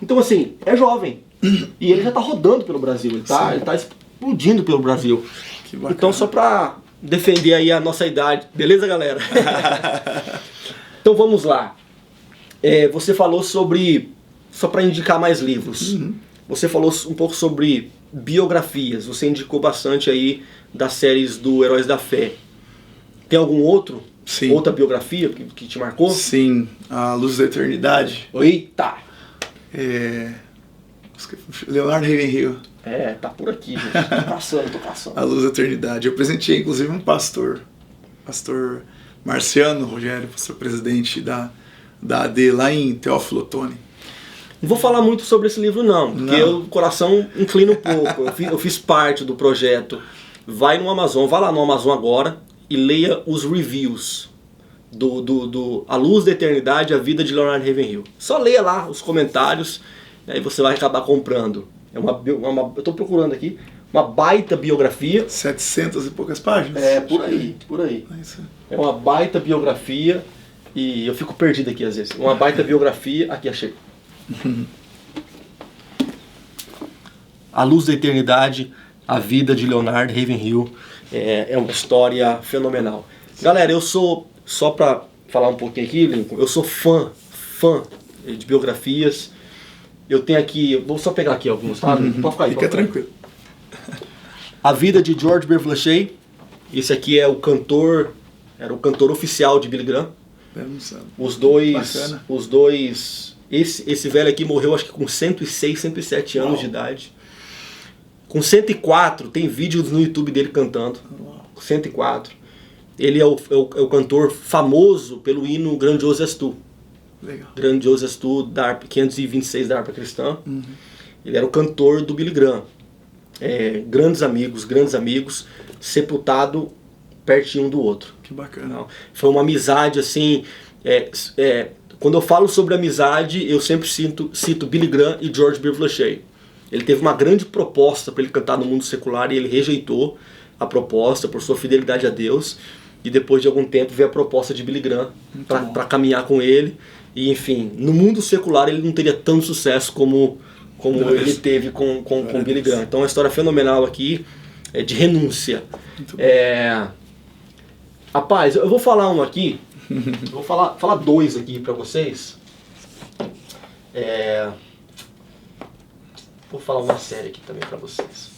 Então assim, é jovem. E ele já está rodando pelo Brasil, ele tá explodindo pelo Brasil. Então só para defender aí a nossa idade, beleza, galera? Então vamos lá. Você falou sobre, só para indicar mais livros, você falou um pouco sobre biografias, você indicou bastante aí das séries do Heróis da Fé. Tem algum outro? Sim. Outra biografia que te marcou? Sim, A Luz da Eternidade. Eita! Leonard Ravenhill. Tá por aqui, gente. Tô caçando. A Luz da Eternidade. Eu presenteei inclusive um pastor Marciano Rogério, pastor presidente da AD lá em Teófilo Otoni. Não vou falar muito sobre esse livro não, porque o coração inclina um pouco. Eu fiz parte do projeto. Vai lá no Amazon agora e leia os reviews do A Luz da Eternidade, a vida de Leonard Ravenhill. Só leia lá os comentários, aí você vai acabar comprando. Eu estou procurando aqui uma baita biografia. 700 e poucas páginas? Por aí. É uma baita biografia e eu fico perdido aqui às vezes. Uma baita biografia, aqui achei. A Luz da Eternidade, a vida de Leonard Ravenhill, é uma história fenomenal. Galera, eu sou, só para falar um pouquinho aqui, Lincoln, eu sou fã de biografias. Eu tenho aqui, vou só pegar aqui alguns, tá? Pode ficar aí. Fica tranquilo. A vida de George Beverly. Esse aqui é o cantor, era o cantor oficial de Billy Graham. Os dois, esse velho aqui morreu acho que com 106, 107 anos de idade. Com 104, tem vídeos no YouTube dele cantando. 104. Ele é o cantor famoso pelo hino Grandioso És Tu. Legal. Grandioso És Tu, da harpa 526 da harpa cristã. Ele era o cantor do Billy Graham. Grandes amigos, sepultado pertinho um do outro. Que bacana. Foi uma amizade assim. Quando eu falo sobre amizade, eu sempre cito Billy Graham e George Beverly. Ele teve uma grande proposta para ele cantar no mundo secular e ele rejeitou a proposta por sua fidelidade a Deus. E depois de algum tempo veio a proposta de Billy Graham para caminhar com ele. E enfim, no mundo secular ele não teria tanto sucesso como ele teve com Billy Graham. Então é uma história fenomenal aqui, de renúncia. Rapaz, eu vou falar um aqui, vou falar dois aqui para vocês. Vou falar uma série aqui também para vocês.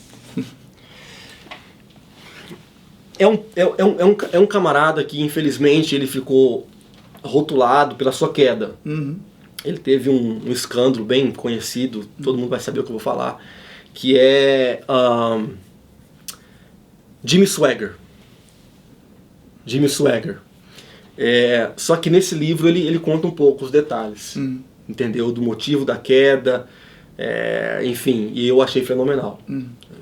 É um camarada que infelizmente ele ficou rotulado pela sua queda. Ele teve um escândalo bem conhecido, todo mundo vai saber o que eu vou falar, que é Jimmy Swaggart. Só que nesse livro ele conta um pouco os detalhes, entendeu? Do motivo da queda, enfim, e eu achei fenomenal.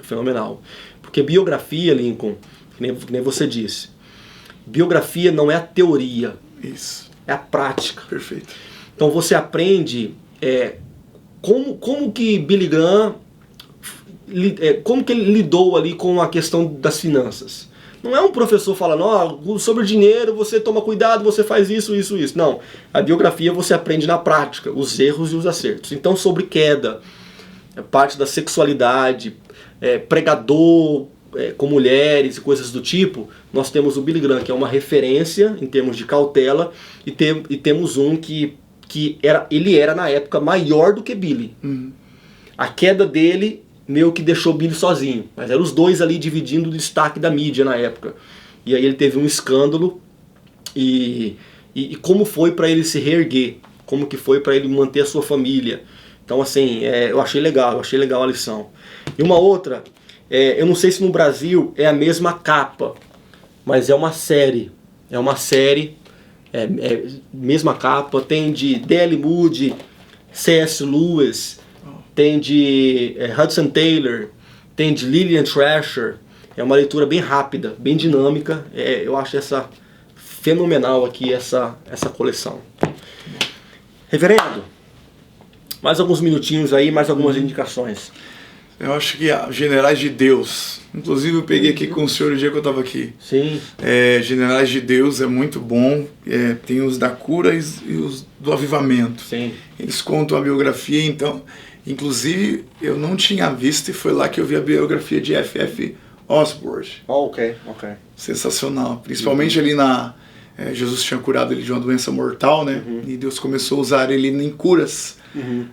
Fenomenal. Porque biografia, Lincoln, que nem você disse, biografia não é a teoria. Isso. É a prática. Perfeito. Então você aprende como que Billy Graham, como que ele lidou ali com a questão das finanças. Não é um professor falando, sobre o dinheiro você toma cuidado, você faz isso. Não, a biografia você aprende na prática, os erros e os acertos. Então sobre queda, parte da sexualidade, pregador com mulheres e coisas do tipo, nós temos o Billy Graham, que é uma referência em termos de cautela, e temos um que ele era na época maior do que Billy. A queda dele meio que deixou Billy sozinho, mas eram os dois ali dividindo o destaque da mídia na época. E aí ele teve um escândalo e como foi para ele se reerguer, como que foi para ele manter a sua família. Então assim, eu achei legal a lição. E uma outra, eu não sei se no Brasil é a mesma capa, mas é uma série, mesma capa, tem de D.L. Moody, C.S. Lewis, tem de Hudson Taylor, tem de Lillian Trasher. É uma leitura bem rápida, bem dinâmica. Eu acho essa fenomenal aqui, essa coleção. Reverendo, mais alguns minutinhos aí, mais algumas indicações. Eu acho que Generais de Deus. Inclusive eu peguei aqui com o senhor o dia que eu estava aqui. Sim. Generais de Deus é muito bom. Tem os da cura e os do avivamento. Sim. Eles contam a biografia, então... Inclusive, eu não tinha visto e foi lá que eu vi a biografia de F.F. Osborne. Ok. Sensacional. Principalmente ali Jesus tinha curado ele de uma doença mortal, né? E Deus começou a usar ele em curas.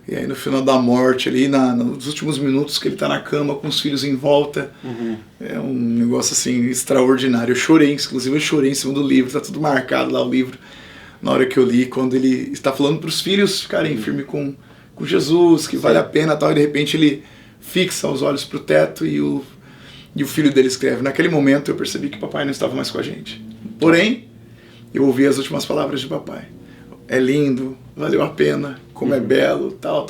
E aí no final da morte, ali nos últimos minutos que ele tá na cama com os filhos em volta, é um negócio assim extraordinário. Eu chorei, inclusive eu chorei em cima do livro, tá tudo marcado lá o livro, na hora que eu li, quando ele está falando para os filhos ficarem firmes com Jesus, que vale a pena, tal, e de repente ele fixa os olhos pro teto e o filho dele escreve. Naquele momento eu percebi que papai não estava mais com a gente. Porém, eu ouvi as últimas palavras de papai. É lindo, valeu a pena, como é belo, tal.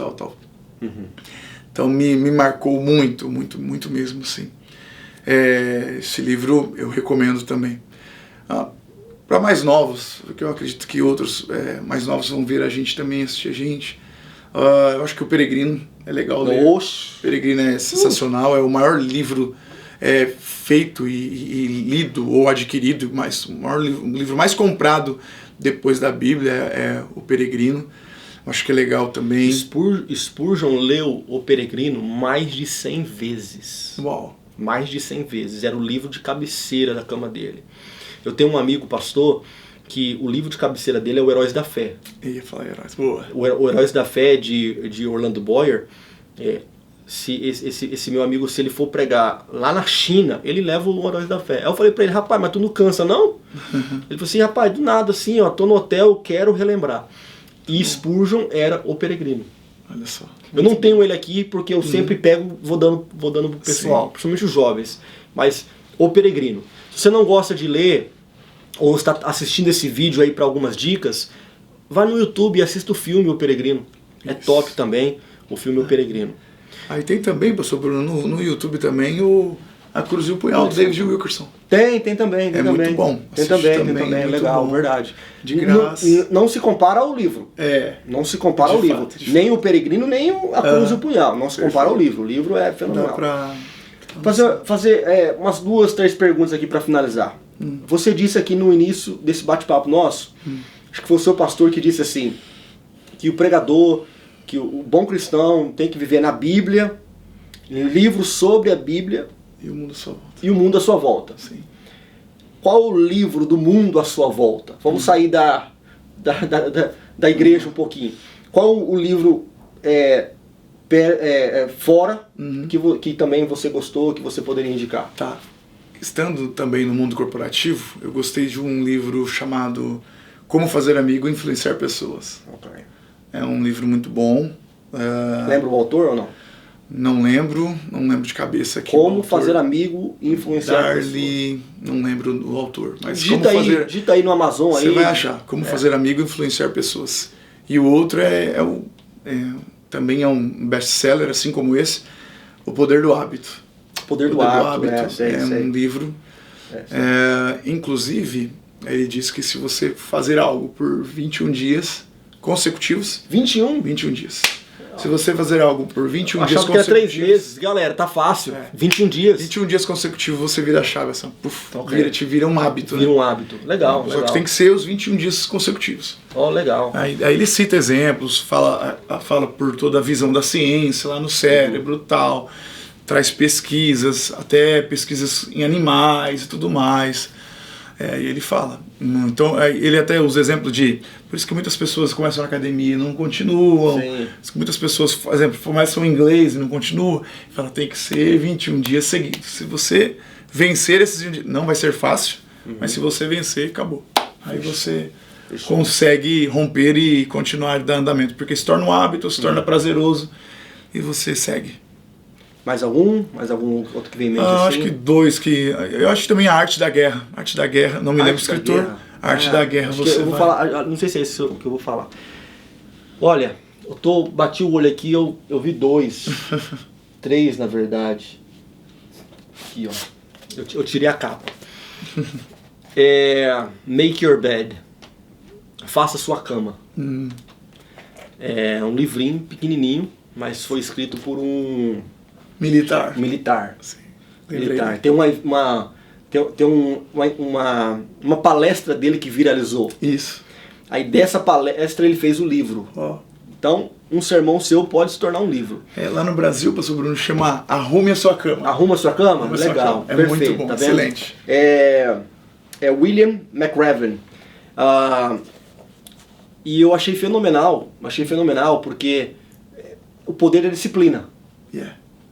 Então me marcou muito mesmo, sim. Esse livro eu recomendo também. Para mais novos, porque eu acredito que outros mais novos vão ver a gente também, assistir a gente. Eu acho que o Peregrino é legal ler. O Peregrino é sensacional, é o maior livro feito e lido ou adquirido, o livro mais comprado depois da Bíblia é o Peregrino. Acho que é legal também. Spurgeon leu o Peregrino mais de 100 vezes. Uau! Mais de 100 vezes. Era o livro de cabeceira da cama dele. Eu tenho um amigo pastor que o livro de cabeceira dele é o Heróis da Fé. Eu ia falar Heróis. Boa. O Heróis da Fé de Orlando Boyer. Esse meu amigo, se ele for pregar lá na China, ele leva o Heróis da Fé. Aí eu falei pra ele, rapaz, mas tu não cansa não? Ele falou assim, rapaz, do nada assim, tô no hotel, quero relembrar. E Spurgeon era o Peregrino. Olha só. Eu não tenho ele aqui porque eu sempre pego, vou dando pro pessoal, sim, principalmente os jovens. Mas o Peregrino. Se você não gosta de ler, ou está assistindo esse vídeo aí para algumas dicas, vai no YouTube e assista o filme O Peregrino. É top também, o filme O Peregrino. Aí tem também, pastor Bruno, no YouTube também A Cruz e o Punhal, do David Wilkerson. Tem também. Muito bom. Tem também, é legal, bom. Verdade. De graça. Não se compara ao livro. Não se compara ao livro. Nem o Peregrino, nem A Cruz e o Punhal. Não se compara ao livro. O livro é fenomenal. Fazer umas 2, 3 perguntas aqui para finalizar. Você disse aqui no início desse bate-papo nosso, acho que foi o seu pastor que disse assim, que o pregador, que o bom cristão tem que viver na Bíblia, em livros sobre a Bíblia e o mundo à sua volta. E o mundo à sua volta. Sim. Qual o livro do mundo à sua volta? Vamos sair da igreja um pouquinho. Qual o livro fora que também você gostou, que você poderia indicar? Tá. Estando também no mundo corporativo, eu gostei de um livro chamado Como Fazer Amigo e Influenciar Pessoas. Okay. É um livro muito bom. Lembra o autor ou não? Não lembro de cabeça aqui. Como Fazer Amigo e Influenciar Pessoas. Não lembro o autor. Mas digita aí no Amazon. Você vai achar. Como Fazer Amigo e Influenciar Pessoas. E o outro também é um best-seller, assim como esse, O Poder do Hábito. O Poder do Hábito. Um livro. Inclusive, ele diz que se você fazer algo por 21 dias consecutivos... 21 dias. Se você fazer algo por 21 dias consecutivos... Achava que era 3 vezes. Galera, tá fácil. 21 dias. 21 dias consecutivos você vira a chave, assim, vira um hábito. Vira um hábito. Legal. Só que tem que ser os 21 dias consecutivos. Legal. Aí ele cita exemplos, fala por toda a visão da ciência lá no cérebro e tal, traz pesquisas, até pesquisas em animais e tudo mais. E ele fala. Então, ele até usa exemplo de... Por isso que muitas pessoas começam na academia e não continuam. Sim. Muitas pessoas, por exemplo, começam em inglês e não continuam. Fala, tem que ser 21 dias seguidos. Se você vencer esses 21 dias, não vai ser fácil, mas se você vencer, acabou. Aí você consegue romper e continuar dando andamento. Porque se torna um hábito, se torna prazeroso e você segue. Mais algum outro que vem em mente? Acho que 2 que... Eu acho também a Arte da Guerra. Arte da Guerra, não me lembro do escritor. Arte da Guerra, você vai... falar, não sei se é esse que eu vou falar. Olha, bati o olho aqui, eu vi 2. 3, na verdade. Aqui, ó. Eu tirei a capa. Make Your Bed. Faça Sua Cama. É um livrinho pequenininho, mas foi escrito por um Militar. Sim. Militar. Tem uma palestra dele que viralizou. Isso. Aí dessa palestra ele fez o livro. Então, um sermão seu pode se tornar um livro. Lá no Brasil, pastor Bruno, chama Arrume a Sua Cama. Arruma a Sua Cama? Arrume Legal. É perfeito, muito bom, tá excelente. É William McRaven. E eu achei fenomenal porque o poder da disciplina.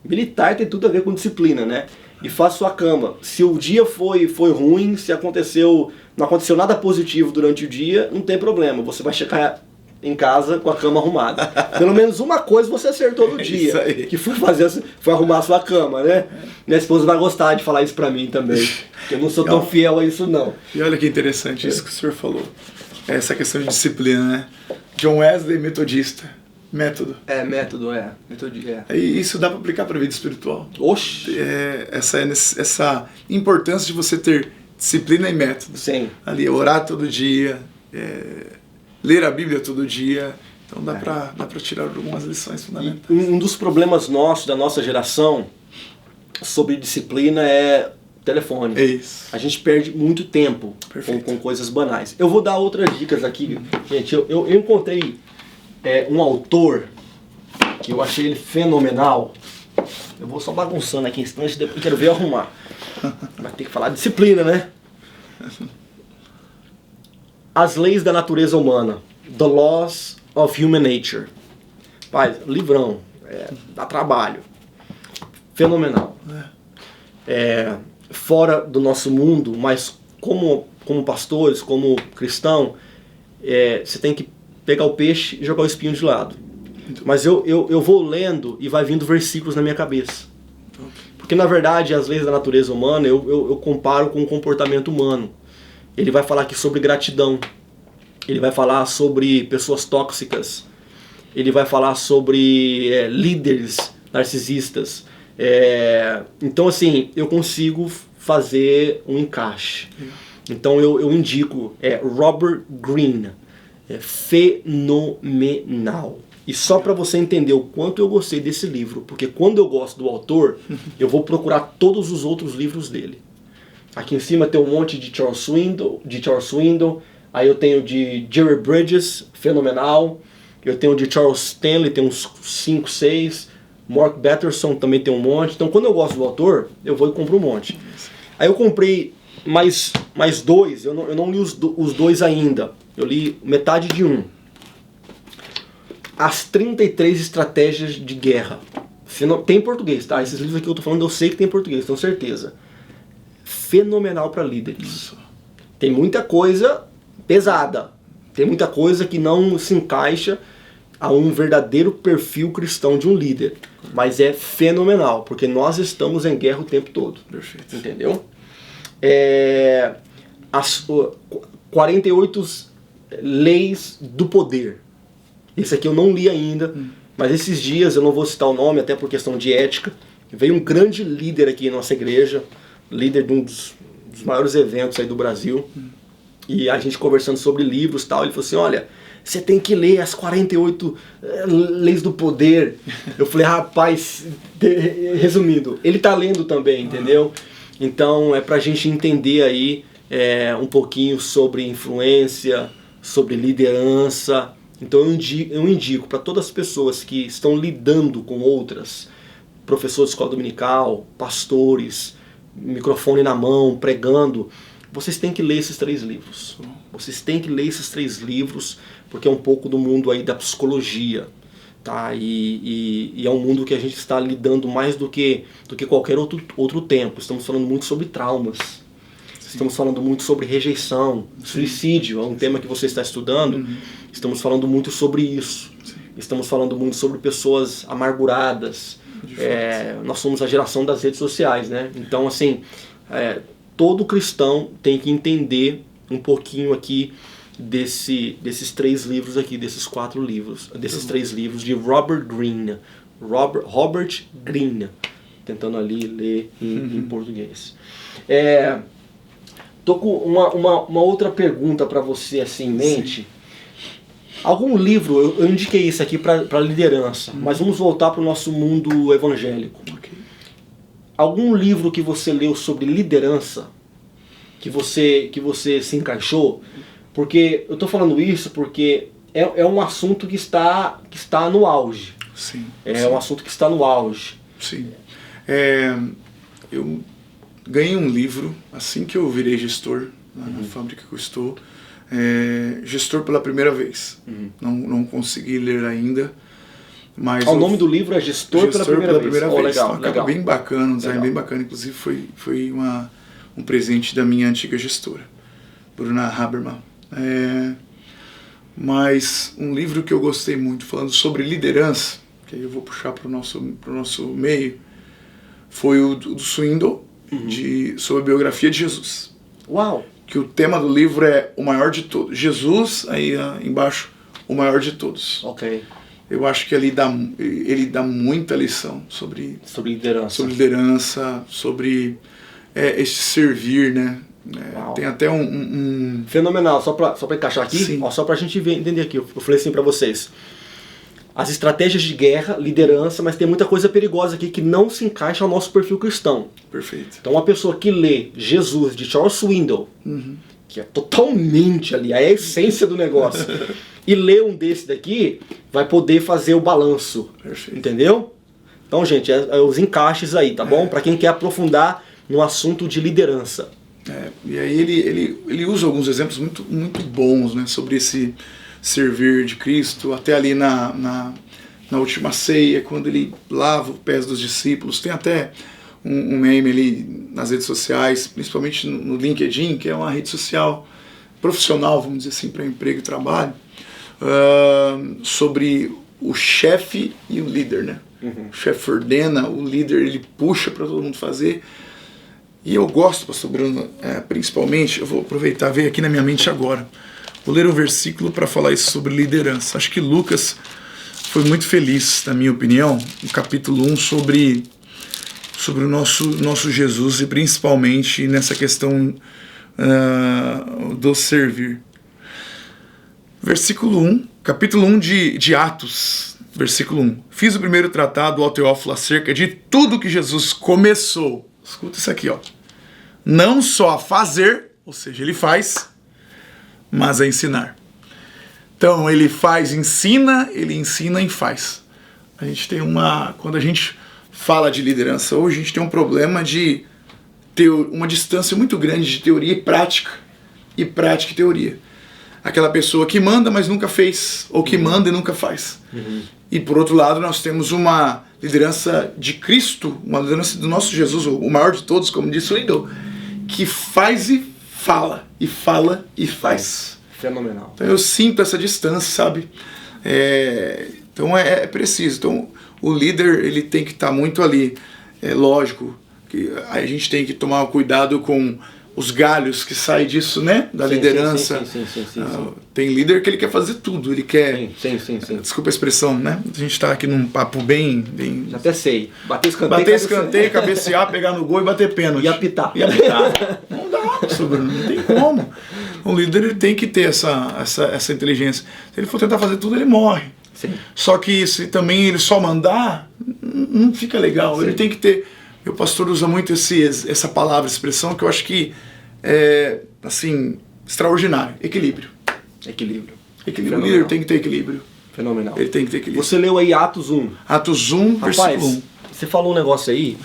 Militar tem tudo a ver com disciplina, né? E faça sua cama. Se o dia foi ruim, se não aconteceu nada positivo durante o dia, não tem problema. Você vai chegar em casa com a cama arrumada. Pelo menos uma coisa você acertou no dia. Isso aí. Que foi arrumar a sua cama, né? Minha esposa vai gostar de falar isso pra mim também. Porque eu não sou tão fiel a isso, não. E olha que interessante isso que o senhor falou. Essa questão de disciplina, né? John Wesley, metodista. Método. Metodia. E isso dá para aplicar para a vida espiritual. Oxe! Essa importância de você ter disciplina e método. Sim. Ali, orar todo dia, ler a Bíblia todo dia. Então dá para tirar algumas lições fundamentais. Um dos problemas da nossa geração, sobre disciplina é telefone. É isso. A gente perde muito tempo com coisas banais. Eu vou dar outras dicas aqui. Gente, eu encontrei um autor que eu achei ele fenomenal. Eu vou só bagunçando aqui em instante, depois quero ver arrumar. Vai ter que falar de disciplina, né? As Leis da Natureza Humana. The Laws of Human Nature. Pai, livrão. Dá trabalho. Fenomenal. Fora do nosso mundo, mas como pastores, como cristão, você tem que pegar o peixe e jogar o espinho de lado. Mas eu vou lendo e vai vindo versículos na minha cabeça. Porque na verdade as leis da natureza humana eu comparo com o comportamento humano. Ele vai falar aqui sobre gratidão. Ele vai falar sobre pessoas tóxicas. Ele vai falar sobre líderes narcisistas. Então assim, eu consigo fazer um encaixe. Então eu indico Robert Greene. Fenomenal. E só para você entender o quanto eu gostei desse livro, porque quando eu gosto do autor, eu vou procurar todos os outros livros dele. Aqui em cima tem um monte de Charles Swindoll, aí eu tenho de Jerry Bridges, fenomenal, eu tenho de Charles Stanley, tem uns 5, 6, Mark Batterson também tem um monte. Então quando eu gosto do autor, eu vou e compro um monte. Aí eu comprei mais dois, eu não li os dois ainda. Eu li metade de um. As 33 Estratégias de Guerra. Tem em português, tá? Esses livros aqui que eu tô falando, eu sei que tem em português, tenho certeza. Fenomenal para líderes. Tem muita coisa pesada. Tem muita coisa que não se encaixa a um verdadeiro perfil cristão de um líder. Mas é fenomenal, porque nós estamos em guerra o tempo todo. Perfeito. Entendeu? As 48 Leis do Poder. Esse aqui eu não li ainda, mas esses dias, eu não vou citar o nome, até por questão de ética, veio um grande líder aqui em nossa igreja, líder de um dos maiores eventos aí do Brasil, e a gente conversando sobre livros e tal, ele falou assim, olha, você tem que ler as 48 Leis do Poder. Eu falei, rapaz, resumindo, ele tá lendo também, entendeu? Então é pra gente entender aí um pouquinho sobre influência, sobre liderança. Então eu indico para todas as pessoas que estão lidando com outras, professores de escola dominical, pastores, microfone na mão, pregando, vocês têm que ler esses 3 livros. Vocês têm que ler esses 3 livros, porque é um pouco do mundo aí da psicologia, tá? E é um mundo que a gente está lidando mais do que qualquer outro tempo. Estamos falando muito sobre traumas. Estamos falando muito sobre rejeição, suicídio, é um tema que você está estudando. Estamos falando muito sobre isso. Estamos falando muito sobre pessoas amarguradas. Nós somos a geração das redes sociais, né? Então, assim, todo cristão tem que entender um pouquinho aqui desses 3 livros aqui, desses 4 livros, desses 3 livros de Robert Greene. Robert Greene. Tentando ali ler em português. Tô com uma outra pergunta para você assim em mente. Algum livro, eu indiquei isso aqui para liderança, mas vamos voltar para o nosso mundo evangélico. algum livro que você leu sobre liderança que você se encaixou? Porque eu estou falando isso porque é um assunto que está no auge. Sim. É um assunto que está no auge. Sim. Eu ganhei um livro assim que eu virei gestor lá na fábrica que eu estou. Gestor pela primeira vez. Não consegui ler ainda. Mas o nome do livro é Gestor pela primeira vez. Legal, então, legal. Bem bacana, um design bem bacana. Inclusive foi um presente da minha antiga gestora, Bruna Haberman. Mas um livro que eu gostei muito, falando sobre liderança, que aí eu vou puxar para o nosso meio, foi o do Swindoll, sobre a biografia de Jesus. Uau! Que o tema do livro é o maior de todos. Jesus, aí embaixo, o maior de todos. Ok. Eu acho que ele dá muita lição sobre liderança, sobre esse servir, né? Tem até Fenomenal, só pra encaixar aqui, só pra gente entender aqui, eu falei assim pra vocês. As estratégias de guerra, liderança, mas tem muita coisa perigosa aqui que não se encaixa ao nosso perfil cristão. Perfeito. Então uma pessoa que lê Jesus, de Charles Swindoll, que é totalmente ali, a essência do negócio, e lê um desse daqui, vai poder fazer o balanço. Perfeito. Entendeu? Então, gente, os encaixes aí, tá bom? Pra quem quer aprofundar no assunto de liderança. E aí ele usa alguns exemplos muito, muito bons, né, sobre esse servir de Cristo, até ali na última ceia, quando ele lava os pés dos discípulos. Tem até um meme ali nas redes sociais, principalmente no LinkedIn, que é uma rede social profissional, vamos dizer assim, para emprego e trabalho, sobre o chefe e o líder, né? O chefe ordena, o líder ele puxa para todo mundo fazer. E eu gosto, pastor Bruno, principalmente, eu vou aproveitar, veio aqui na minha mente agora. Vou ler um versículo para falar isso sobre liderança. Acho que Lucas foi muito feliz, na minha opinião, no capítulo 1, sobre o nosso Jesus, e principalmente nessa questão do servir. Versículo 1, capítulo 1 de Atos, versículo 1. Fiz o primeiro tratado ao Teófilo acerca de tudo que Jesus começou. Escuta isso aqui, ó. Não só a fazer, ou seja, ele faz, mas a ensinar. Então, ele ensina e faz. A gente tem quando a gente fala de liderança hoje, a gente tem um problema de ter uma distância muito grande de teoria e prática e teoria. Aquela pessoa que manda, mas nunca fez, ou que manda e nunca faz. E por outro lado, nós temos uma liderança de Cristo, uma liderança do nosso Jesus, o maior de todos, como disse o Swindoll, que faz e fala e faz. Fenomenal. Então eu sinto essa distância, sabe? Então é preciso. Então o líder ele tem que estar muito ali. É lógico que a gente tem que tomar cuidado com os galhos que saem disso, né? Da liderança. Sim. Tem líder que ele quer fazer tudo, ele quer... Sim. Desculpa a expressão, né? A gente tá aqui num papo bem... Já até sei. Bater escanteio, cabecear, pegar no gol e bater pênalti. E apitar. Não dá, não tem como. O líder ele tem que ter essa inteligência. Se ele for tentar fazer tudo, ele morre. Sim. Só que se também ele só mandar, não fica legal. Sim. Ele tem que ter... O pastor usa muito essa palavra, expressão, que eu acho que é, assim, extraordinário. Equilíbrio. O líder tem que ter equilíbrio. Fenomenal. Ele tem que ter equilíbrio. Você leu aí Atos 1. Atos 1, Rapaz, versículo 1. Você falou um negócio aí,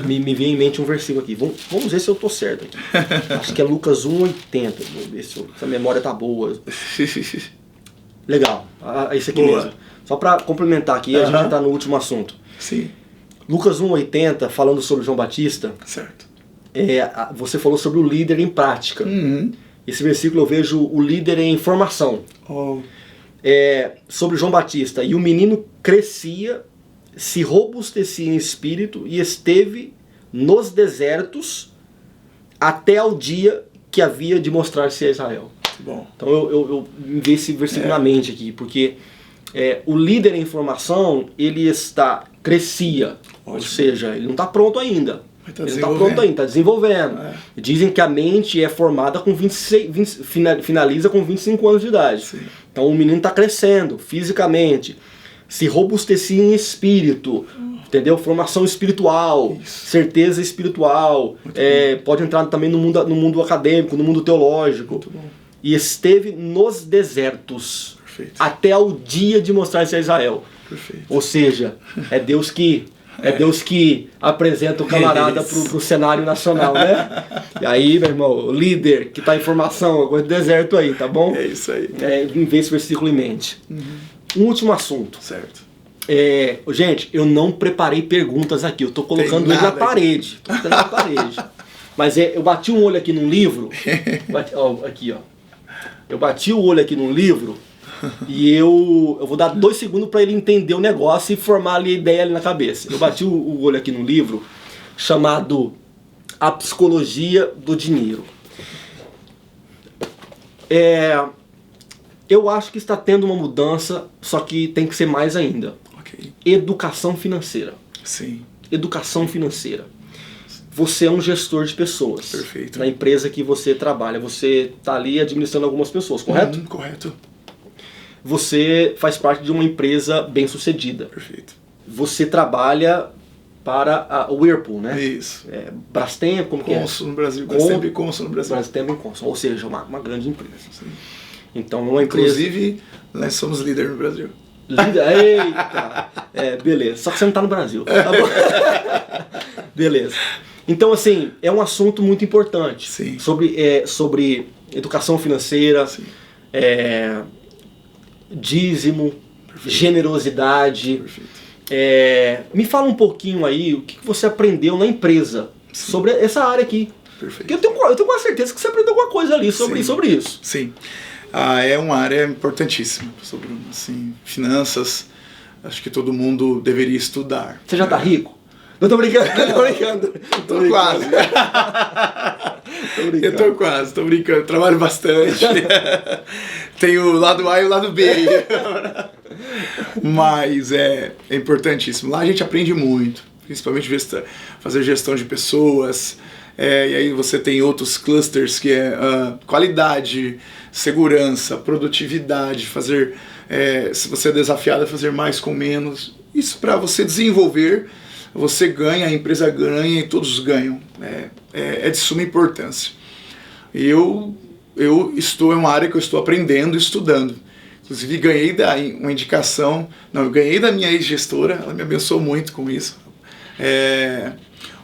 me veio em mente um versículo aqui. Vamos ver se eu tô certo aqui. Acho que é Lucas 1:80. Vamos ver se essa memória tá boa. Legal. Esse aqui boa. mesmo. Só para complementar aqui, a gente já tá no último assunto. Sim. Lucas 1:80, falando sobre João Batista. Certo. Você falou sobre o líder em prática. Esse versículo eu vejo o líder em formação. Sobre João Batista. E o menino crescia, se robustecia em espírito e esteve nos desertos até ao dia que havia de mostrar-se a Israel. Bom. Então eu vi esse versículo na mente aqui, porque o líder em formação, ele crescia. Ótimo. Ou seja, ele não está pronto ainda. Ele não está pronto ainda, está desenvolvendo. Dizem que a mente é formada com finaliza com 25 anos de idade. Sim. Então o menino está crescendo fisicamente. se robustecia em espírito, entendeu? Formação espiritual, certeza espiritual, pode entrar também no mundo acadêmico, no mundo teológico. Muito bom. E esteve nos desertos, Perfeito. até o dia de mostrar-se a Israel. Perfeito. Ou seja, é Deus que apresenta o camarada pro cenário nacional, né? E aí, meu irmão, o líder que tá em formação, coisa do deserto aí, tá bom? É isso aí. Em vez desse versículo em mente. Um último assunto. Certo. Gente, eu não preparei perguntas aqui, eu tô colocando ele na parede. Tô colocando na parede. Mas eu bati um olho aqui num livro. Aqui, ó. Eu bati o olho aqui num livro e eu vou dar 2 segundos para ele entender o negócio e formar ali a ideia ali na cabeça. Eu bati o olho aqui num livro chamado A Psicologia do Dinheiro. Eu acho que está tendo uma mudança, só que tem que ser mais ainda. Ok. Educação financeira. Sim. Educação financeira. Você é um gestor de pessoas. Perfeito. Na empresa que você trabalha. Você está ali administrando algumas pessoas, correto? Correto. Você faz parte de uma empresa bem-sucedida. Perfeito. Você trabalha para a Whirlpool, né? Isso. Brastemp, como que é? Consul no Brasil. Brastemp e Consul no Brasil. Brastemp e Consul, ou seja, uma grande empresa. Sim. Então, uma empresa... Inclusive, nós somos líder no Brasil. Eita! Beleza. Só que você não está no Brasil. Tá bom? Beleza. Então, assim, é um assunto muito importante. Sim. Sobre educação financeira, Sim. Dízimo, generosidade. Perfeito. Me fala um pouquinho aí o que você aprendeu na empresa sobre essa área aqui. Perfeito. Porque eu tenho quase certeza que você aprendeu alguma coisa ali sobre isso. Sim. É uma área importantíssima sobre finanças. Acho que todo mundo deveria estudar. Você já tá rico? Não tô brincando, tô brincando. Tô quase. Eu tô quase, tô brincando. Trabalho bastante. Tem o lado A e o lado B. Mas é importantíssimo. Lá a gente aprende muito, principalmente fazer gestão de pessoas. E aí você tem outros clusters que é qualidade, segurança, produtividade, se você é desafiado a fazer mais com menos. Isso para você desenvolver. Você ganha, a empresa ganha e todos ganham. É de suma importância. É uma área que eu estou aprendendo e estudando. Inclusive ganhei uma indicação, eu ganhei da minha ex-gestora, ela me abençoou muito com isso.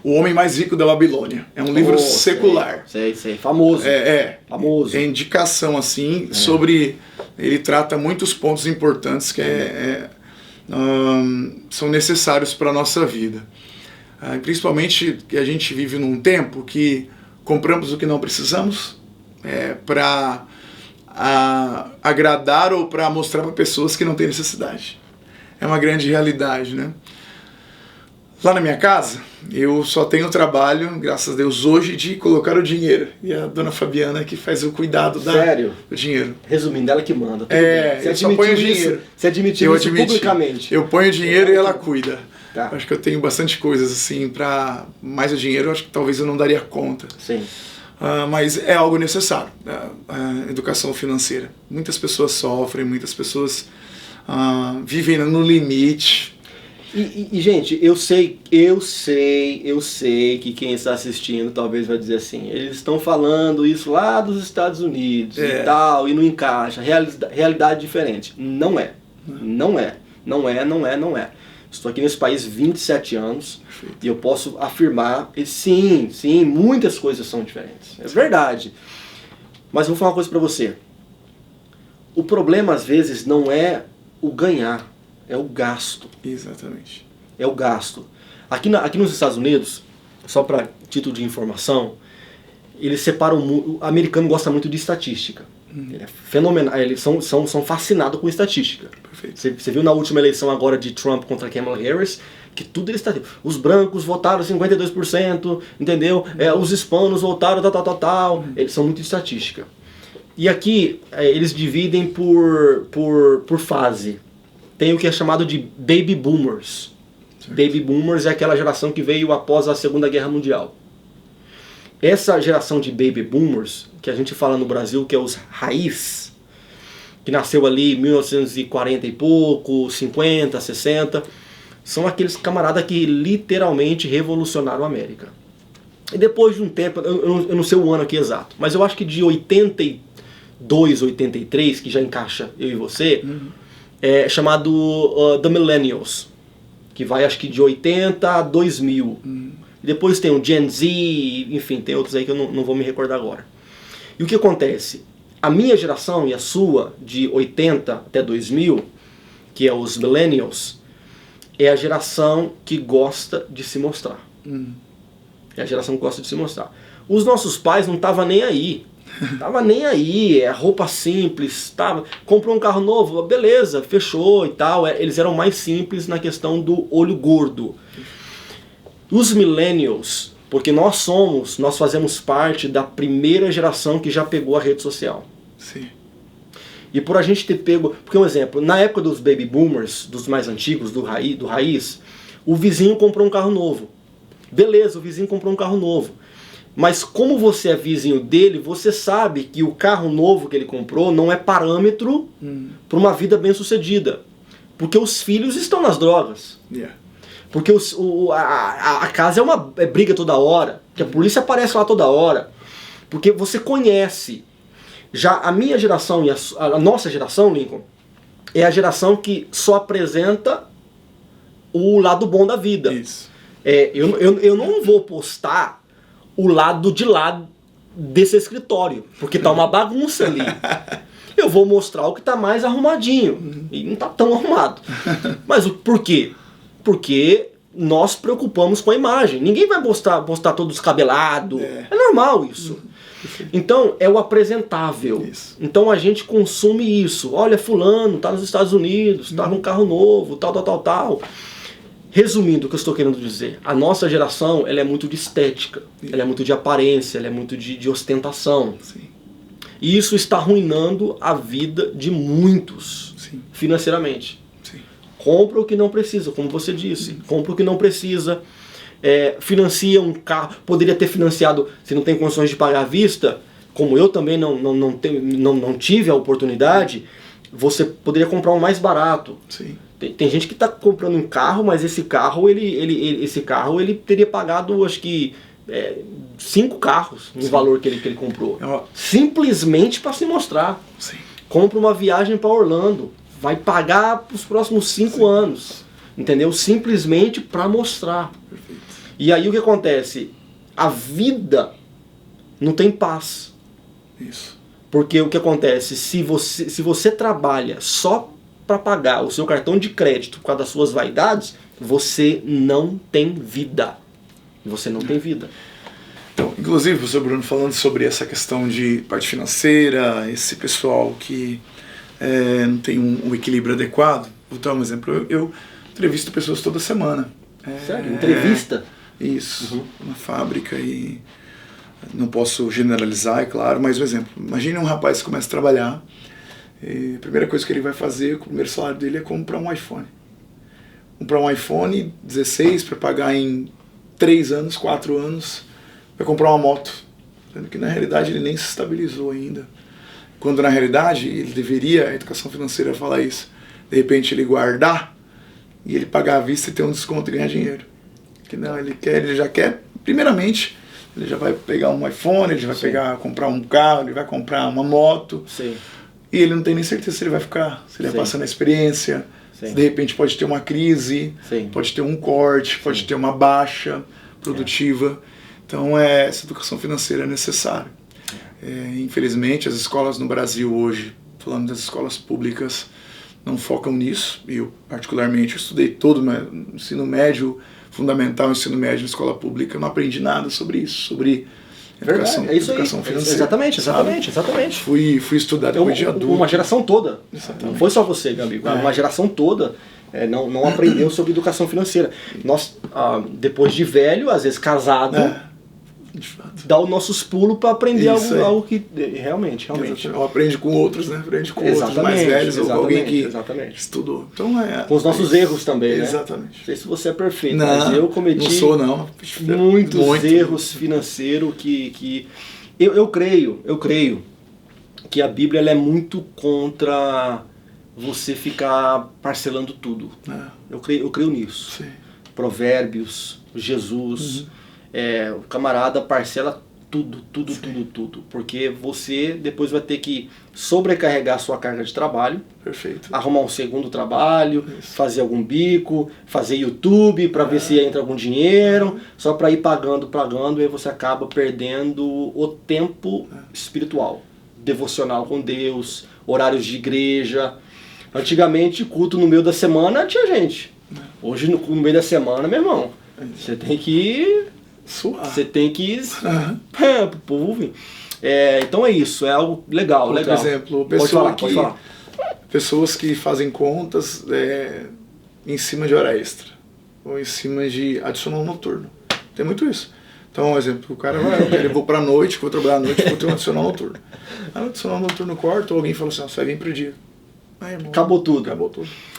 O Homem Mais Rico da Babilônia. É um livro secular. Sei. Famoso. Famoso. É indicação, assim, sobre... Ele trata muitos pontos importantes que são necessários para a nossa vida. Principalmente que a gente vive num tempo que compramos o que não precisamos para agradar ou para mostrar para pessoas que não têm necessidade. É uma grande realidade, né? Lá na minha casa, eu só tenho o trabalho, graças a Deus, hoje de colocar o dinheiro. E a dona Fabiana que faz o cuidado do dinheiro. Resumindo, ela que manda. Eu só ponho o dinheiro. Você admitiu isso publicamente. Eu ponho o dinheiro e ela cuida. Tá. Acho que eu tenho bastante coisas assim para mais o dinheiro. Acho que talvez eu não daria conta. Sim. Mas é algo necessário. A educação financeira. Muitas pessoas sofrem, muitas pessoas vivem no limite. E, gente, eu sei que quem está assistindo talvez vai dizer assim, eles estão falando isso lá dos Estados Unidos e tal, e não encaixa, realidade diferente. Não é. Estou aqui nesse país 27 anos. Perfeito. E eu posso afirmar, e sim, muitas coisas são diferentes. É verdade. Mas eu vou falar uma coisa para você. O problema às vezes não é o ganhar. É o gasto. Exatamente. É o gasto. Aqui nos Estados Unidos, só para título de informação, eles separam... O americano gosta muito de estatística. Ele é fenomenal. Eles são fascinados com estatística. Perfeito. Você viu na última eleição agora de Trump contra Kamala Harris, que tudo ele está... Os brancos votaram 52%, entendeu? Os hispanos votaram tal. Eles são muito de estatística. E aqui eles dividem por fase. Tem o que é chamado de Baby Boomers. Certo. Baby Boomers é aquela geração que veio após a Segunda Guerra Mundial. Essa geração de Baby Boomers, que a gente fala no Brasil que é os raiz, que nasceu ali em 1940 e pouco, 50, 60, são aqueles camaradas que literalmente revolucionaram a América. E depois de um tempo, eu não sei o ano aqui exato, mas eu acho que de 82, 83, que já encaixa eu e você, é chamado The Millennials, que vai acho que de 80 a 2000. Depois tem o Gen Z, enfim, tem outros aí que eu não vou me recordar agora. E o que acontece? A minha geração e a sua, de 80 até 2000, que é os Millennials, é a geração que gosta de se mostrar. É a geração que gosta de se mostrar. Os nossos pais não estavam nem aí. Tava nem aí, é roupa simples, comprou um carro novo, beleza, fechou e tal. Eles eram mais simples na questão do olho gordo. Os millennials, porque nós fazemos parte da primeira geração que já pegou a rede social. Sim. E por a gente ter pego, porque um exemplo, na época dos baby boomers, dos mais antigos, do raiz, o vizinho comprou um carro novo. Beleza, o vizinho comprou um carro novo. Mas como você é vizinho dele, você sabe que o carro novo que ele comprou não é parâmetro para uma vida bem sucedida. Porque os filhos estão nas drogas. Yeah. Porque a casa é briga toda hora. Que a polícia aparece lá toda hora. Porque você conhece. Já a minha geração e a nossa geração, Lincoln, é a geração que só apresenta o lado bom da vida. Isso. Eu não vou postar o lado de lá desse escritório, porque tá uma bagunça ali. Eu vou mostrar o que tá mais arrumadinho, e não tá tão arrumado. Mas por quê? Porque nós preocupamos com a imagem. Ninguém vai postar todo descabelado. É normal isso. Então é o apresentável. Isso. Então a gente consome isso. Olha, fulano tá nos Estados Unidos, tá num carro novo, tal. Resumindo o que eu estou querendo dizer, a nossa geração ela é muito de estética, ela é muito de aparência, ela é muito de ostentação. Sim. E isso está arruinando a vida de muitos, Sim. financeiramente. Sim. Compra o que não precisa, como você disse. Compra o que não precisa. Financia um carro. Poderia ter financiado, se não tem condições de pagar à vista, como eu também não tive a oportunidade, você poderia comprar um mais barato. Sim. Tem gente que está comprando um carro, mas esse carro ele teria pagado, acho que, 5 carros no valor que ele comprou. Simplesmente para se mostrar. Sim. Compra uma viagem para Orlando, vai pagar os próximos 5 anos. Entendeu? Simplesmente para mostrar. Perfeito. E aí o que acontece? A vida não tem paz. Isso. Porque o que acontece? Se você trabalha só para pagar o seu cartão de crédito por causa das suas vaidades, você não tem vida. Você não tem vida. Então, inclusive, professor Bruno, falando sobre essa questão de parte financeira, esse pessoal que não tem um equilíbrio adequado, vou dar um exemplo. Eu entrevisto pessoas toda semana. Sério? Entrevista? Isso. Na fábrica e não posso generalizar, é claro, mas um exemplo. Imagine um rapaz que começa a trabalhar. E a primeira coisa que ele vai fazer com o primeiro salário dele é comprar um iPhone. Comprar um iPhone 16 para pagar em 3 anos, 4 anos, vai comprar uma moto. Sendo que na realidade ele nem se estabilizou ainda. Quando na realidade ele deveria, a educação financeira falar isso, de repente ele guardar e ele pagar à vista e ter um desconto e ganhar dinheiro. Que não, ele já quer, primeiramente, ele já vai pegar um iPhone, ele já vai comprar um carro, ele vai comprar uma moto. Sim. E ele não tem nem certeza se ele vai ficar, se ele vai passar na experiência, se de repente pode ter uma crise, pode ter um corte, pode ter uma baixa produtiva. Então essa educação financeira é necessária. Infelizmente as escolas no Brasil hoje, falando das escolas públicas, não focam nisso. E eu particularmente estudei todo o ensino médio, fundamental, ensino médio na escola pública, eu não aprendi nada sobre isso, sobre educação financeira. Exatamente. Fui estudar depois de adulto. Uma geração toda. Exatamente. Não foi só você, meu amigo. Uma geração toda não aprendeu sobre educação financeira. Nós, depois de velho, às vezes casado, dá os nossos pulos para aprender algo que realmente. Ou aprende com outros, né? Aprende com outros mais velhos ou alguém que estudou. Então, com os nossos erros também, né? Exatamente. Não sei se você é perfeito, mas eu cometi muitos erros financeiros que eu creio que a Bíblia ela é muito contra você ficar parcelando tudo. Eu creio nisso. Sim. Provérbios, Jesus, o camarada parcela tudo, porque você depois vai ter que sobrecarregar a sua carga de trabalho, Perfeito. arrumar um segundo trabalho, fazer algum bico, fazer YouTube para ver se entra algum dinheiro, só para ir pagando, e aí você acaba perdendo o tempo espiritual, devocional com Deus, horários de igreja. Antigamente, culto no meio da semana tinha gente. Hoje, no meio da semana, meu irmão, você tem que suar. Você tem que pro povo vir. Então é isso, é algo legal. Por exemplo, pode falar. Pessoas que fazem contas em cima de hora extra ou em cima de adicional noturno. Tem muito isso. Então, por exemplo, o cara vai, eu vou pra noite, vou trabalhar à noite, vou ter um adicional noturno. Aí o adicional noturno corta, ou alguém fala assim, você vai vir pro dia. Aí, irmão, acabou tudo.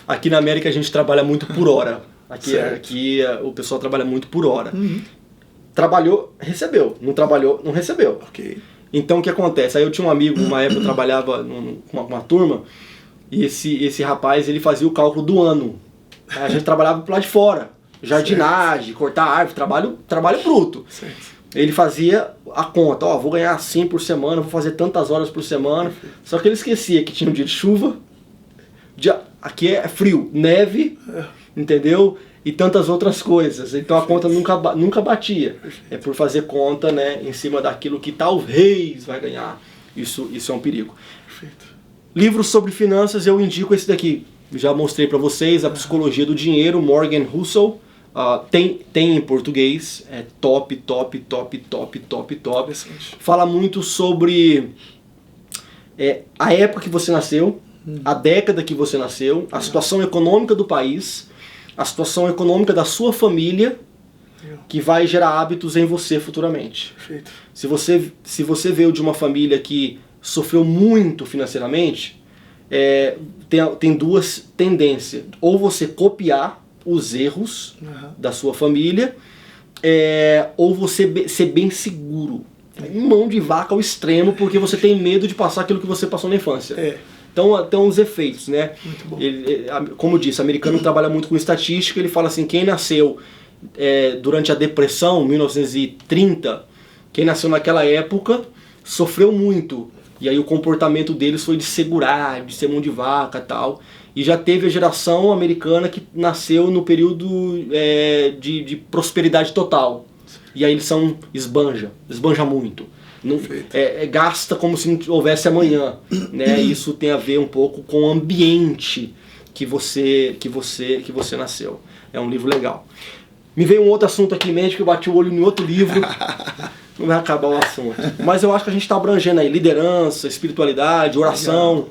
Aqui na América a gente trabalha muito por hora. Aqui o pessoal trabalha muito por hora. Trabalhou, recebeu. Não trabalhou, não recebeu. Okay. Então o que acontece? Aí eu tinha um amigo, uma época eu trabalhava com uma turma, e esse rapaz ele fazia o cálculo do ano. A gente trabalhava pro lado de fora. Jardinagem, cortar árvore, trabalho bruto. Certo. Ele fazia a conta, vou ganhar assim por semana, vou fazer tantas horas por semana. Só que ele esquecia que tinha um dia de chuva, aqui é frio, neve, entendeu? E tantas outras coisas. Então a conta nunca batia. É por fazer conta, né, em cima daquilo que talvez vai ganhar. Isso é um perigo. Perfeito. Livros sobre finanças, eu indico esse daqui. Já mostrei para vocês, A Psicologia do Dinheiro, Morgan Housel. Tem em português, é top. Fala muito sobre a época que você nasceu, a década que você nasceu, a situação econômica do país, a situação econômica da sua família, que vai gerar hábitos em você futuramente. Perfeito. Se você veio de uma família que sofreu muito financeiramente, tem duas tendências. Ou você copiar os erros da sua família, ou você ser bem seguro. Mão de vaca ao extremo, porque você tem medo de passar aquilo que você passou na infância. Então tem uns efeitos, né? Muito bom. Como eu disse, o americano trabalha muito com estatística, ele fala assim, quem nasceu durante a depressão, 1930, quem nasceu naquela época sofreu muito. E aí o comportamento deles foi de segurar, de ser mão de vaca e tal. E já teve a geração americana que nasceu no período de prosperidade total. E aí eles esbanja muito. Não, gasta como se não houvesse amanhã, né? Isso tem a ver um pouco com o ambiente que você nasceu. É um livro legal. Me veio um outro assunto aqui em mente, que eu bati o olho em outro livro. Não vai acabar o assunto. Mas eu acho que a gente está abrangendo aí liderança, espiritualidade, oração. Legal.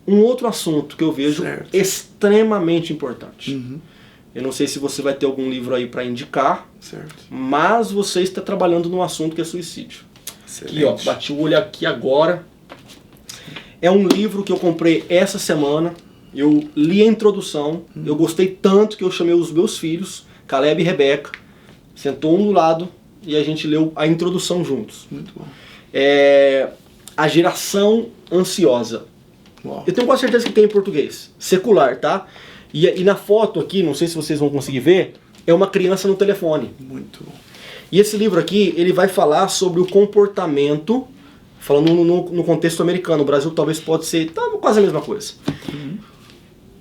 Um outro assunto que eu vejo extremamente importante. Eu não sei se você vai ter algum livro aí para indicar, mas você está trabalhando num assunto que é suicídio. Excelente. Aqui, bati o olho aqui agora. É um livro que eu comprei essa semana. Eu li a introdução. Eu gostei tanto que eu chamei os meus filhos, Caleb e Rebeca, sentou um do lado e a gente leu a introdução juntos. Muito bom. A geração ansiosa. Uau. Eu tenho quase certeza que tem em português. Secular, tá? E na foto aqui, não sei se vocês vão conseguir ver, é uma criança no telefone. Muito bom. E esse livro aqui, ele vai falar sobre o comportamento, falando no contexto americano. O Brasil talvez pode ser quase a mesma coisa.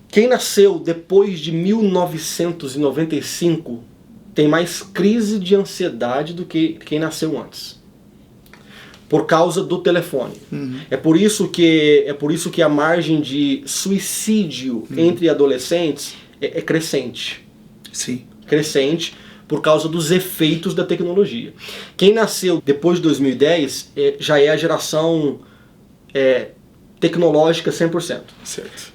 Quem nasceu depois de 1995 tem mais crise de ansiedade do que quem nasceu antes. Por causa do telefone. É por isso que a margem de suicídio entre adolescentes é crescente. Sim. Crescente por causa dos efeitos da tecnologia. Quem nasceu depois de 2010 já é a geração tecnológica 100%. Certo.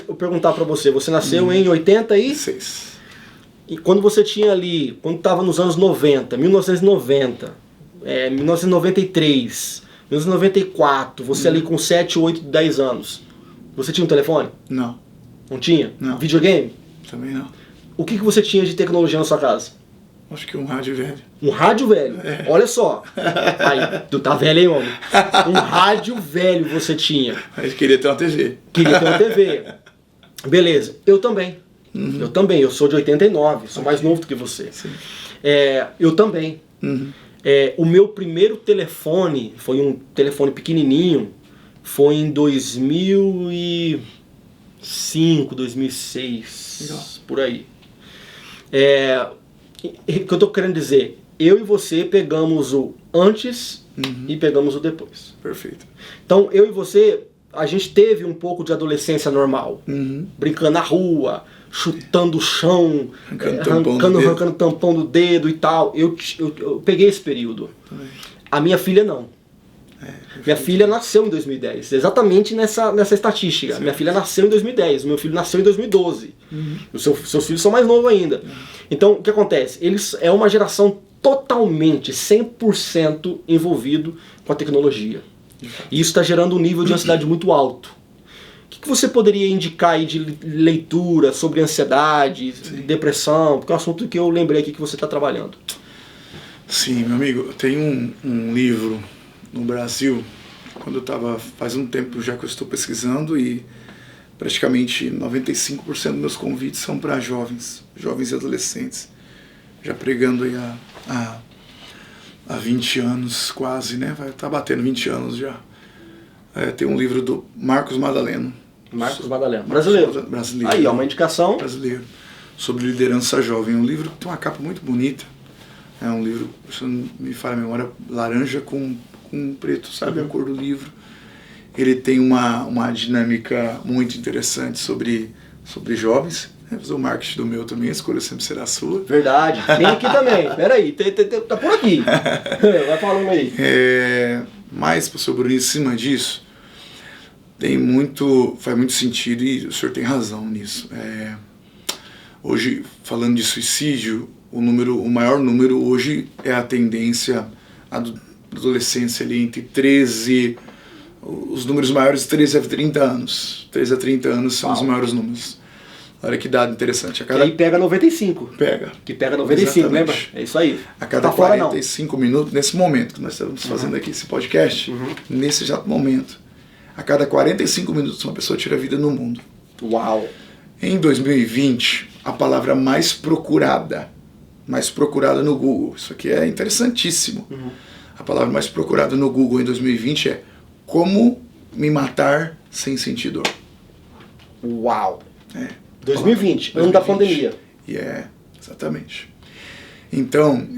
Eu perguntar para você nasceu em 86? E quando você tinha ali, quando estava nos anos 90, 1990, 1993, 1994, você ali com 7, 8, 10 anos, você tinha um telefone? Não. Não tinha? Não. Videogame? Também não. O que você tinha de tecnologia na sua casa? Acho que um rádio velho. Um rádio velho? Olha só. Aí, tu tá velho, hein, homem? Um rádio velho você tinha. Mas queria ter uma TV. Queria ter uma TV. Beleza. Eu também. Eu também. Eu sou de 89. Sou mais novo do que você. Eu também. O meu primeiro telefone foi um telefone pequenininho. Foi em 2005, 2006. Legal. Por aí. O que eu tô querendo dizer? Eu e você pegamos o antes e pegamos o depois. Perfeito. Então, eu e você, a gente teve um pouco de adolescncia normal. Brincando na rua, chutando o chão, arrancando tampão do dedo e tal. Eu peguei esse período. Também. A minha filha não. Minha filha nasceu em 2010, exatamente nessa estatística. Minha filha nasceu em 2010, o meu filho nasceu em 2012. Seus filhos são mais novos ainda. Então, o que acontece? Eles é uma geração totalmente, 100% envolvido com a tecnologia. E isso está gerando um nível de ansiedade muito alto. O que você poderia indicar aí de leitura sobre ansiedade, depressão? Porque é um assunto que eu lembrei aqui que você está trabalhando. Sim, meu amigo, tem um livro no Brasil, quando eu estava, faz um tempo já que eu estou pesquisando, e praticamente 95% dos meus convites são para jovens e adolescentes, já pregando aí há 20 anos quase, né? Vai estar batendo 20 anos já. Tem um livro do Marcos Madaleno. Marcos Madaleno, brasileiro. Aí, ó, uma indicação. Brasileiro, sobre liderança jovem. Um livro que tem uma capa muito bonita. É um livro, se não me falha a memória, laranja com preto, sabe? A cor do livro. Ele tem uma dinâmica muito interessante sobre jovens. O marketing do meu também, a escolha sempre será sua. Verdade. Tem aqui também. Peraí, tá por aqui. Vai falando aí. Mas, professor Bruno, em cima disso, faz muito sentido, e o senhor tem razão nisso. Hoje, falando de suicídio, o maior número hoje é a tendência à adolescência ali entre 13, os números maiores 13 a 30 anos. 13 a 30 anos são os maiores números. Olha que dado interessante. E aí pega 95. Que pega 95, exatamente. Lembra? É isso aí. A cada 45 minutos, nesse momento que nós estamos fazendo aqui esse podcast, nesse exato momento, a cada 45 minutos uma pessoa tira a vida no mundo. Uau! Em 2020, a palavra mais procurada no Google, isso aqui é interessantíssimo. A palavra mais procurada no Google em 2020 é como me matar sem sentir dor. Uau! 2020, ano da pandemia. Exatamente. Então,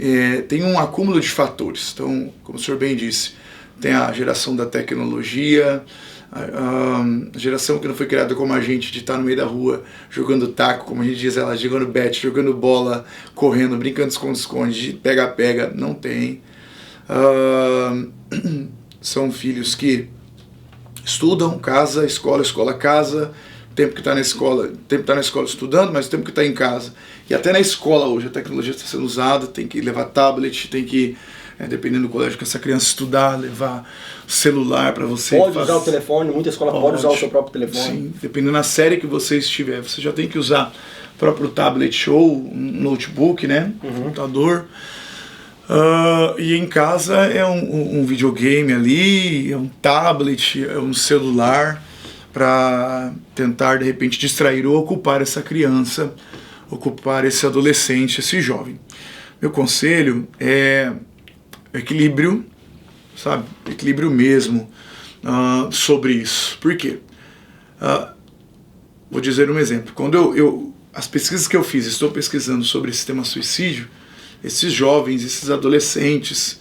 tem um acúmulo de fatores. Então, como o senhor bem disse, tem a geração da tecnologia, a geração que não foi criada como a gente, de estar no meio da rua, jogando taco, como a gente diz, ela jogando bet, jogando bola, correndo, brincando de esconde-esconde, pega-pega, não tem. São filhos que estudam, casa, escola, casa, tempo que está na escola, estudando, mas o tempo que está em casa. E até na escola hoje a tecnologia está sendo usada, tem que levar tablet, tem que, dependendo do colégio que essa criança estudar, levar celular para você. Pode usar o telefone, muita escola pode usar o seu próprio telefone. Sim, dependendo da série que você estiver, você já tem que usar o próprio tablet ou um notebook, né? Computador. E em casa é um videogame ali, é um tablet, é um celular, para tentar de repente distrair ou ocupar essa criança, ocupar esse adolescente, esse jovem. Meu conselho é equilíbrio, sabe? Equilíbrio mesmo sobre isso. Por quê? Vou dizer um exemplo. Quando as pesquisas que eu fiz, estou pesquisando sobre esse tema suicídio, esses jovens, esses adolescentes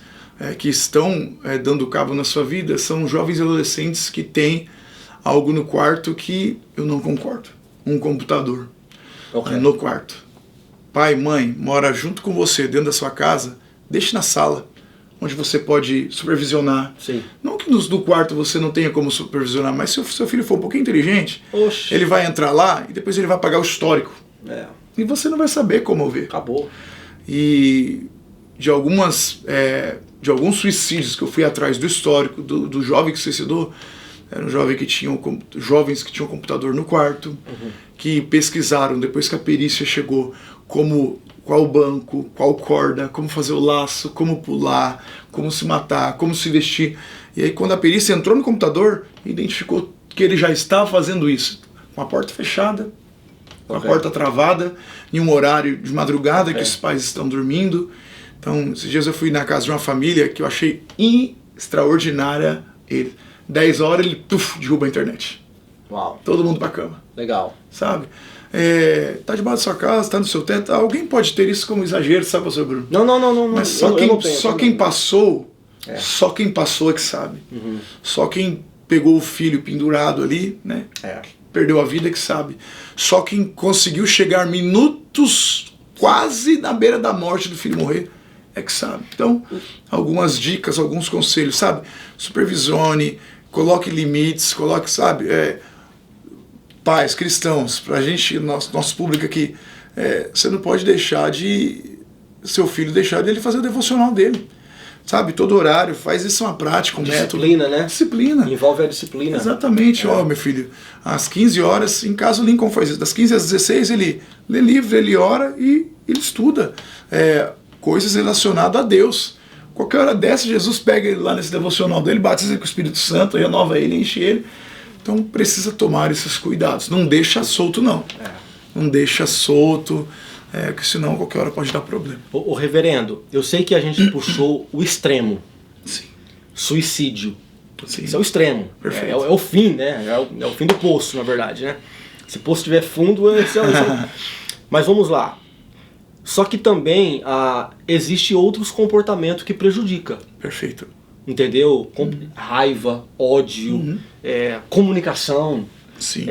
que estão dando cabo na sua vida, são jovens e adolescentes que têm algo no quarto que eu não concordo. Um computador no quarto. Pai, mãe, mora junto com você dentro da sua casa, deixe na sala, onde você pode supervisionar. Sim. Não que do quarto você não tenha como supervisionar, mas se o seu filho for um pouquinho inteligente, ele vai entrar lá e depois ele vai apagar o histórico. E você não vai saber como ver. Acabou. E de alguns suicídios que eu fui atrás do histórico do jovem que se suicidou, era um jovem que jovens que tinham um computador no quarto, que pesquisaram depois que a perícia chegou qual banco, qual corda, como fazer o laço, como pular, como se matar, como se vestir. E aí quando a perícia entrou no computador, identificou que ele já estava fazendo isso, com a porta fechada, com a porta travada, em um horário de madrugada que os pais estão dormindo. Então, esses dias eu fui na casa de uma família que eu achei extraordinária. 10 horas ele derruba a internet. Uau. Todo mundo pra cama. Legal. Sabe? Tá debaixo da sua casa, tá no seu teto. Alguém pode ter isso como exagero, sabe, pastor Bruno? Não. Mas só quem passou é que sabe. Uhum. Só quem pegou o filho pendurado ali, né? Perdeu a vida que sabe. Só quem conseguiu chegar minutos quase na beira da morte do filho morrer é que sabe. Então, algumas dicas, alguns conselhos, sabe? Supervisione, coloque limites, sabe? Pais, cristãos, pra gente, nosso público aqui, você não pode seu filho deixar de ele fazer o devocional dele. Sabe, todo horário, faz isso uma prática, um método. Disciplina, né? Disciplina. Envolve a disciplina. Exatamente. Meu filho, às 15 horas, em casa o Lincoln faz isso, das 15 às 16 ele lê livro, ele ora e ele estuda coisas relacionadas a Deus. Qualquer hora dessa, Jesus pega ele lá nesse devocional dele, batiza ele com o Espírito Santo, renova ele, enche ele. Então precisa tomar esses cuidados. Não deixa solto, não. Não deixa solto. Que senão qualquer hora pode dar problema. O reverendo, eu sei que a gente puxou o extremo. Sim. Suicídio. Sim. Isso é o extremo. Perfeito. É o fim, né? É o fim do poço, na verdade, né? Se o poço tiver fundo, esse é o... Mas vamos lá. Só que também existe outros comportamentos que prejudicam. Perfeito. Entendeu? Raiva, ódio, comunicação. Sim.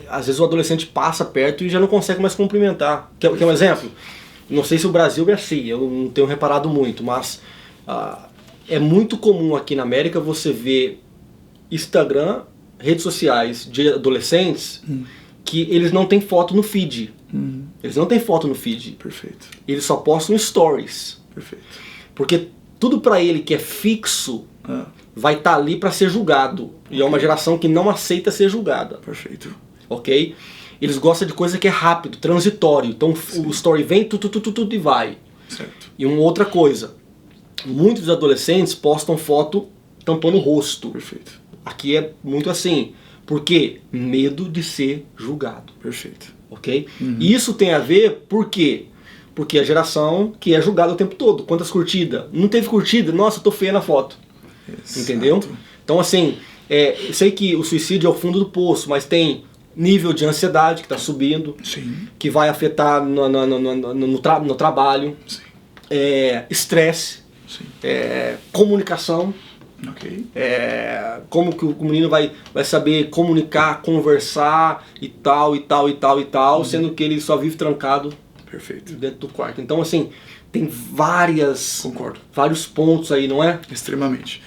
Às vezes o adolescente passa perto e já não consegue mais cumprimentar. Quer um exemplo? Não sei se o Brasil é assim, eu não tenho reparado muito, mas é muito comum aqui na América você ver Instagram, redes sociais de adolescentes que eles não têm foto no feed. Eles não têm foto no feed. Perfeito. Eles só postam stories. Perfeito. Porque tudo pra ele que é fixo vai estar ali para ser julgado. E é uma geração que não aceita ser julgada. Perfeito. Ok? Eles gostam de coisa que é rápido, transitório. Então o story vem, tudo e vai. Certo. E uma outra coisa. Muitos adolescentes postam foto tampando o rosto. Perfeito. Aqui é muito assim. Por quê? Medo de ser julgado. Perfeito. Ok? E isso tem a ver, por quê? Porque a geração que é julgada o tempo todo. Quantas curtidas? Não teve curtida? Nossa, eu tô feia na foto. Exato. Entendeu? Então assim, eu sei que o suicídio é o fundo do poço, mas tem nível de ansiedade que está subindo, Sim. que vai afetar no trabalho, estresse, comunicação, Ok. como que o menino vai saber comunicar, conversar e tal, sendo que ele só vive trancado Perfeito. dentro do quarto. Então assim, tem vários pontos aí, não é? Extremamente.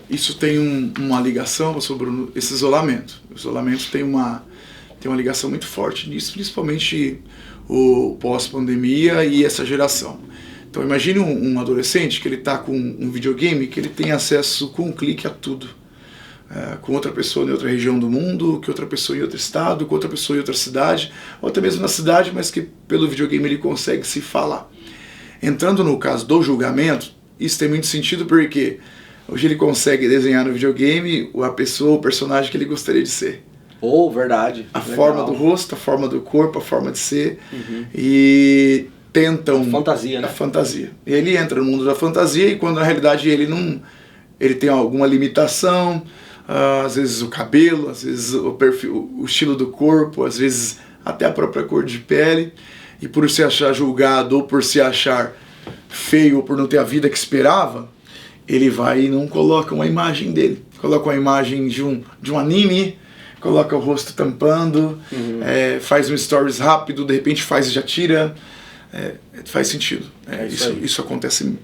Isso tem uma ligação sobre esse isolamento. O isolamento tem uma ligação muito forte nisso, principalmente o pós-pandemia e essa geração. Então imagine um adolescente que ele está com um videogame que ele tem acesso com um clique a tudo. Com outra pessoa em outra região do mundo, com outra pessoa em outro estado, com outra pessoa em outra cidade, ou até mesmo na cidade, mas que pelo videogame ele consegue se falar. Entrando no caso do julgamento, isso tem muito sentido porque hoje ele consegue desenhar no videogame a pessoa, o personagem que ele gostaria de ser. Verdade. A forma do rosto, a forma do corpo, a forma de ser. E tentam... Fantasia, né? A fantasia. Ele entra no mundo da fantasia e quando na realidade ele tem alguma limitação, às vezes o cabelo, às vezes o perfil, o estilo do corpo, às vezes até a própria cor de pele. E por se achar julgado ou por se achar feio ou por não ter a vida que esperava, ele vai e não coloca uma imagem dele. Coloca uma imagem de um anime, coloca o rosto tampando, faz um stories rápido, de repente faz e já tira. Faz sentido. Isso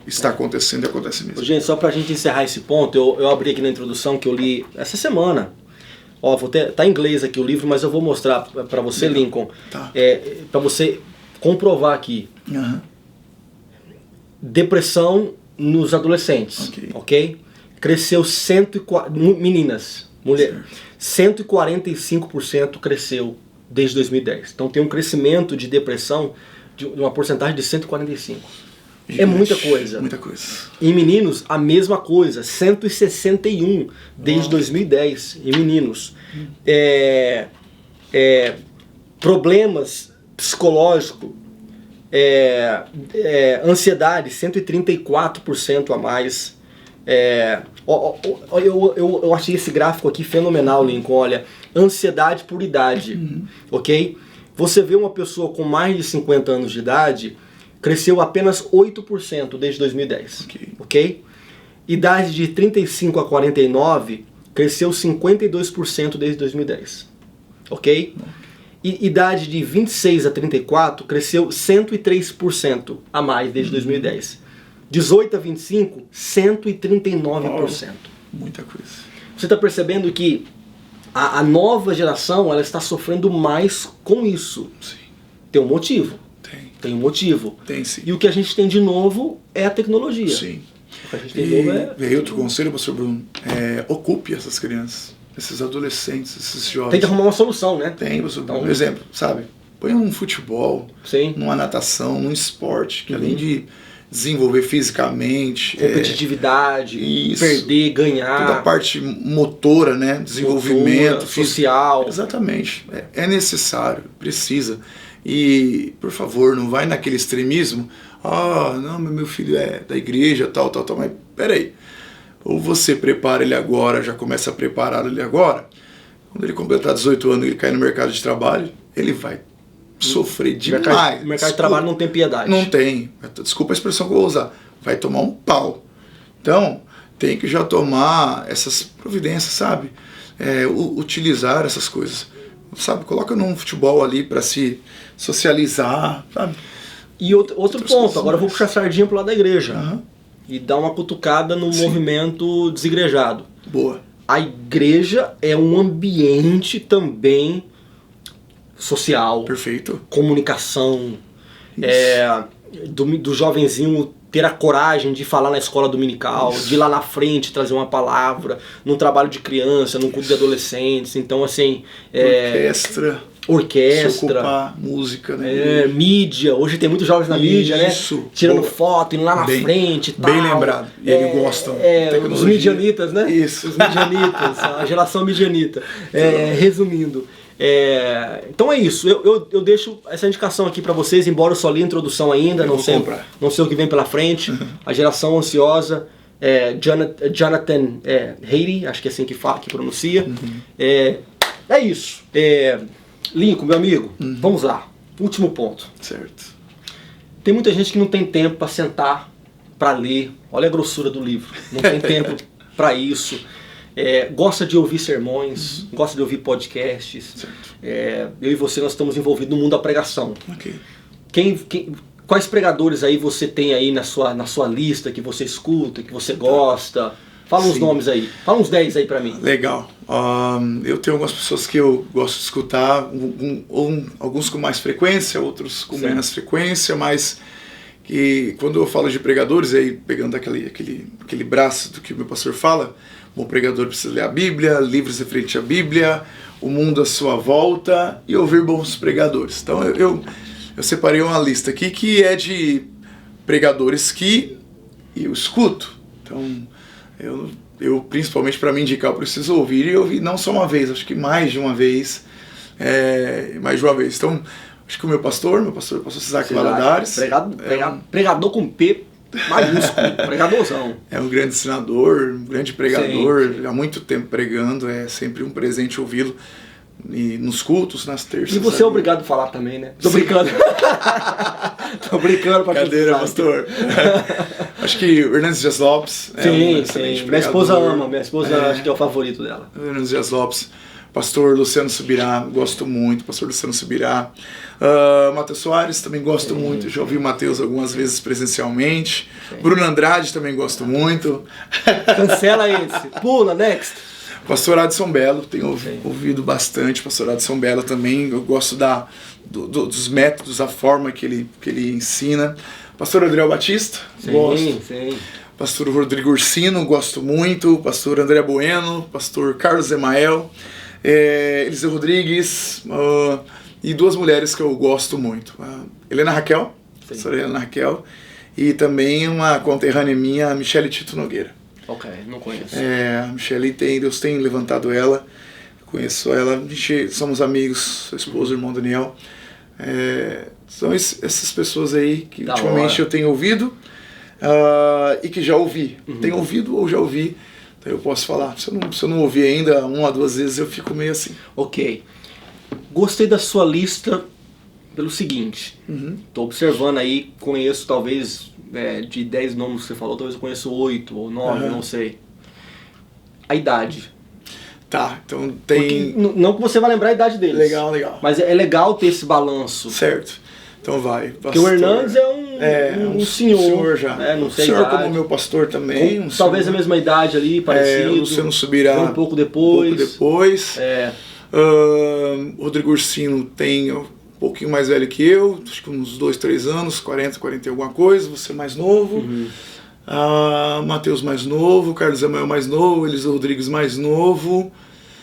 está acontecendo e acontece mesmo. Gente, só pra gente encerrar esse ponto, eu abri aqui na introdução que eu li essa semana. Tá em inglês aqui o livro, mas eu vou mostrar pra você, Lincoln. Tá. Pra você comprovar aqui. Depressão nos adolescentes. Ok? Cresceu meninas, mulher, 145% cresceu desde 2010. Então tem um crescimento de depressão de uma porcentagem de 145. Gigante. É muita coisa. Muita coisa. Em meninos, a mesma coisa, 161 desde 2010 em meninos. Problemas psicológicos, ansiedade, 134% a mais. Eu achei esse gráfico aqui fenomenal, Lincoln. Olha, ansiedade por idade, ok? Você vê uma pessoa com mais de 50 anos de idade, cresceu apenas 8% desde 2010, ok? Idade de 35 a 49, cresceu 52% desde 2010, ok? E idade de 26 a 34, cresceu 103% a mais desde 2010. 18 a 25, 139%. Muita coisa. Você está percebendo que a nova geração ela está sofrendo mais com isso. Sim. Tem um motivo. Tem um motivo. Tem sim. E o que a gente tem de novo é a tecnologia. Sim. O que a gente tem de novo E aí outro conselho, pastor Bruno, ocupe essas crianças, esses adolescentes, esses jovens. Tem que arrumar uma solução, né? Tem, pastor Bruno. Então, Exemplo, sabe? Põe um futebol, sim. numa natação, num esporte, que além de desenvolver fisicamente, competitividade, isso, perder, ganhar, toda a parte motora, né, desenvolvimento social. Exatamente, é necessário, precisa. E por favor, não vai naquele extremismo. Não, meu filho é da igreja, tal, mas peraí, ou você prepara ele agora, já começa a preparar ele agora, quando ele completar 18 anos e ele cair no mercado de trabalho, ele vai sofrer demais. O mercado de trabalho não tem piedade. Não tem. Desculpa a expressão que eu vou usar. Vai tomar um pau. Então, tem que já tomar essas providências, sabe? Utilizar essas coisas. Sabe? Coloca num futebol ali para se socializar, sabe? E outro ponto, agora eu vou puxar a sardinha pro lado da igreja. Uhum. E dar uma cutucada no movimento desigrejado. Boa. A igreja é um ambiente também social, perfeito, comunicação, do jovenzinho ter a coragem de falar na escola dominical, de ir lá na frente trazer uma palavra, num trabalho de criança, num clube de adolescentes. Então, assim, orquestra, se ocupar, música, né? Mídia. Hoje tem muitos jovens na mídia, né? Tirando foto, indo lá na frente e tal. Bem lembrado. E eles gostam. Os midianitas, né? Isso. Os midianitas, a geração midianita. Resumindo. Então é isso, eu deixo essa indicação aqui para vocês, embora eu só li a introdução ainda, não sei o que vem pela frente. A geração ansiosa, Jonathan Haidt, acho que é assim que pronuncia. É isso. Lincoln, meu amigo, vamos lá, último ponto. Certo. Tem muita gente que não tem tempo para sentar, para ler, olha a grossura do livro, não tem tempo para isso. Gosta de ouvir sermões, gosta de ouvir podcasts. Eu e você, nós estamos envolvidos no mundo da pregação. Okay. Quais pregadores aí você tem aí na sua lista que você escuta, que você gosta? Fala uns nomes aí, fala uns 10 aí pra mim. Legal. Eu tenho algumas pessoas que eu gosto de escutar, alguns com mais frequência, outros com menos frequência, mas que quando eu falo de pregadores, aí pegando aquele braço do que o meu pastor fala, bom pregador precisa ler a Bíblia, livros referentes à Bíblia, o mundo à sua volta e ouvir bons pregadores. Então eu separei uma lista aqui que é de pregadores que eu escuto. Então eu principalmente para me indicar, eu preciso ouvir e ouvir não só uma vez, acho que mais de uma vez. Então acho que o meu pastor Isaac Valadares. Pregador com P maiúsculo, pregadorzão. É um grande ensinador, um grande pregador, há muito tempo pregando, é sempre um presente ouvi-lo nos cultos, nas terças. E você é obrigado a falar também, né? Tô brincando. Tô brincando pra cadeira, pastor. Acho que o Hernandes Dias Lopes sim. Minha esposa ama, acho que é o favorito dela. Hernandes Dias Lopes. Pastor Luciano Subirá, gosto muito, pastor Luciano Subirá. Matheus Soares, também gosto muito, já ouvi o Matheus algumas vezes presencialmente. Bruno Andrade, também gosto muito. Cancela esse, pula, next. Pastor Adson Belo, tenho ouvido bastante, pastor Adson Belo também, eu gosto dos métodos, a forma que ele ensina. Pastor Adriel Batista, gosto. Pastor Rodrigo Ursino, gosto muito. Pastor André Bueno, pastor Carlos Emael. Eliseu Rodrigues, E duas mulheres que eu gosto muito. A Helena Raquel, professora Helena Raquel, e também uma conterrânea minha, a Michele Tito Nogueira. Ok, não conheço. A Michele Deus tem levantado ela, conheço ela, somos amigos, sua esposa, irmão Daniel. São essas pessoas aí que Da ultimamente hora. eu tenho ouvido e que já ouvi. Tenho ouvido ou já ouvi, então eu posso falar. Se eu não ouvir ainda uma ou duas vezes, eu fico meio assim. Ok. Gostei da sua lista pelo seguinte. Tô observando aí, conheço talvez de 10 nomes que você falou, talvez eu conheço 8 ou 9, não sei. A idade. Tá, então tem... Porque, não que você vai lembrar a idade deles. Legal. Mas é legal ter esse balanço. Certo. Então vai. Porque o Hernandes é um senhor. Senhor já. Não sei o senhor a idade. como meu pastor também. Talvez a mesma idade ali, parecido. O Luciano Subirá. Um pouco depois. Rodrigo Ursino tem um pouquinho mais velho que eu, acho que uns 2, 3 anos, 40 e alguma coisa, você mais novo. Matheus mais novo, Carlos Emael mais novo, Elisa Rodrigues mais novo.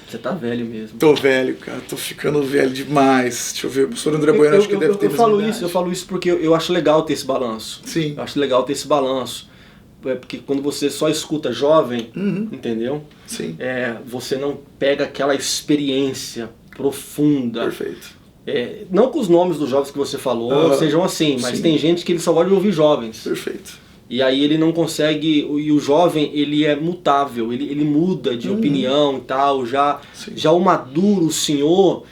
Você tá velho mesmo. Tô velho, cara, tô ficando velho demais. Deixa eu ver, o professor André Bueno acho que deve ter eu falo isso porque eu acho legal ter esse balanço. Sim. Eu acho legal ter esse balanço. Porque quando você só escuta jovem, entendeu? Sim. Você não pega aquela experiência profunda. Perfeito. Não que os nomes dos jovens que você falou sejam assim, mas sim. tem gente que ele só gosta de ouvir jovens. Perfeito. E aí ele não consegue, e o jovem ele é mutável, ele muda de opinião e tal, já o maduro, o senhor,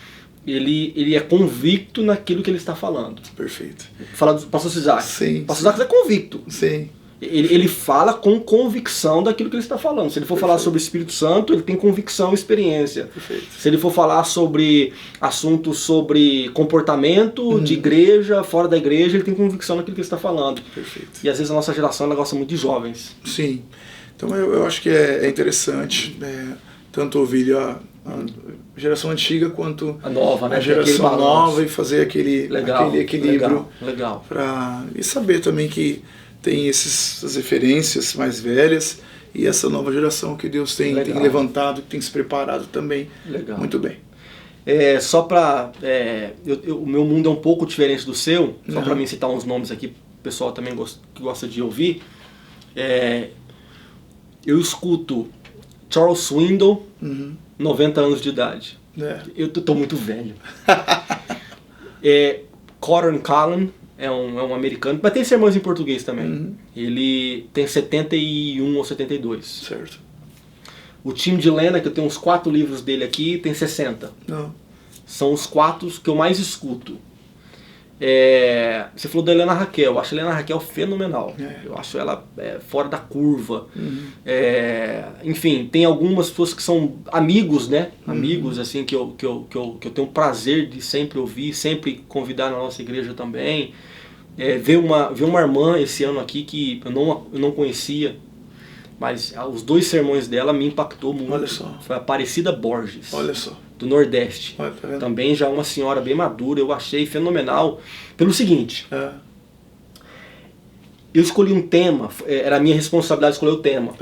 ele é convicto naquilo que ele está falando. Perfeito. Fala do pastor Isaac. Sim. O pastor Isaac é convicto. Sim. Ele fala com convicção daquilo que ele está falando. Se ele for falar sobre o Espírito Santo, ele tem convicção e experiência. Perfeito. Se ele for falar sobre assuntos sobre comportamento de igreja, fora da igreja, ele tem convicção naquilo que ele está falando. Perfeito. E às vezes a nossa geração ela gosta muito de jovens. Sim. Então eu acho que é interessante tanto ouvir a geração antiga quanto a nova, né? A geração nova e fazer aquele equilíbrio. Legal. E saber também que tem essas referências mais velhas e essa nova geração que Deus tem levantado, que tem se preparado também. Legal. Muito bem. Só para... o meu mundo é um pouco diferente do seu, só para mim citar uns nomes aqui, o pessoal também que gosta de ouvir. Eu escuto Charles Swindoll, 90 anos de idade. Eu tô muito velho. Coron Callan, é um americano, mas tem sermões em português também. Ele tem 71 ou 72. Certo. O Tim Dilena, que eu tenho uns 4 livros dele aqui, tem 60. Não. São os 4 que eu mais escuto. Você falou da Helena Raquel, eu acho a Helena Raquel fenomenal. Eu acho ela fora da curva. Enfim, tem algumas pessoas que são amigos, né? Amigos assim que eu tenho o prazer de sempre ouvir, sempre convidar na nossa igreja também. Ver uma irmã esse ano aqui que eu não conhecia, mas os 2 sermões dela me impactou muito. Olha só. Foi a Aparecida Borges. Olha só. Do Nordeste. Olha, tá vendo? Também já uma senhora bem madura, eu achei fenomenal. Pelo seguinte, eu escolhi um tema, era a minha responsabilidade escolher o tema.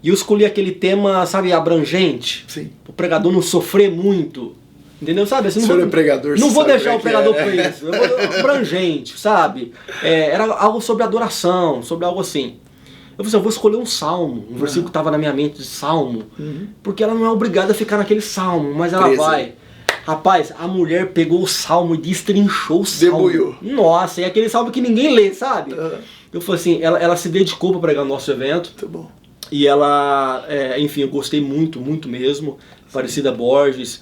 E eu escolhi aquele tema, sabe, abrangente. Sim. O pregador não sofrer muito. Entendeu? Sabe? Assim, o senhor é pregador, não vou deixar o que pregador preso. Eu vou abrangente, sabe? Era algo sobre adoração, sobre algo assim. Eu falei assim, eu vou escolher um salmo, um versículo que estava na minha mente de salmo, porque ela não é obrigada a ficar naquele salmo, mas ela vai. Rapaz, a mulher pegou o salmo e destrinchou o salmo. Debulhou. Nossa, é aquele salmo que ninguém lê, sabe? Eu falei assim, ela se dedicou para pregar no nosso evento. Muito bom. E ela, enfim, eu gostei muito, muito mesmo. Aparecida Borges.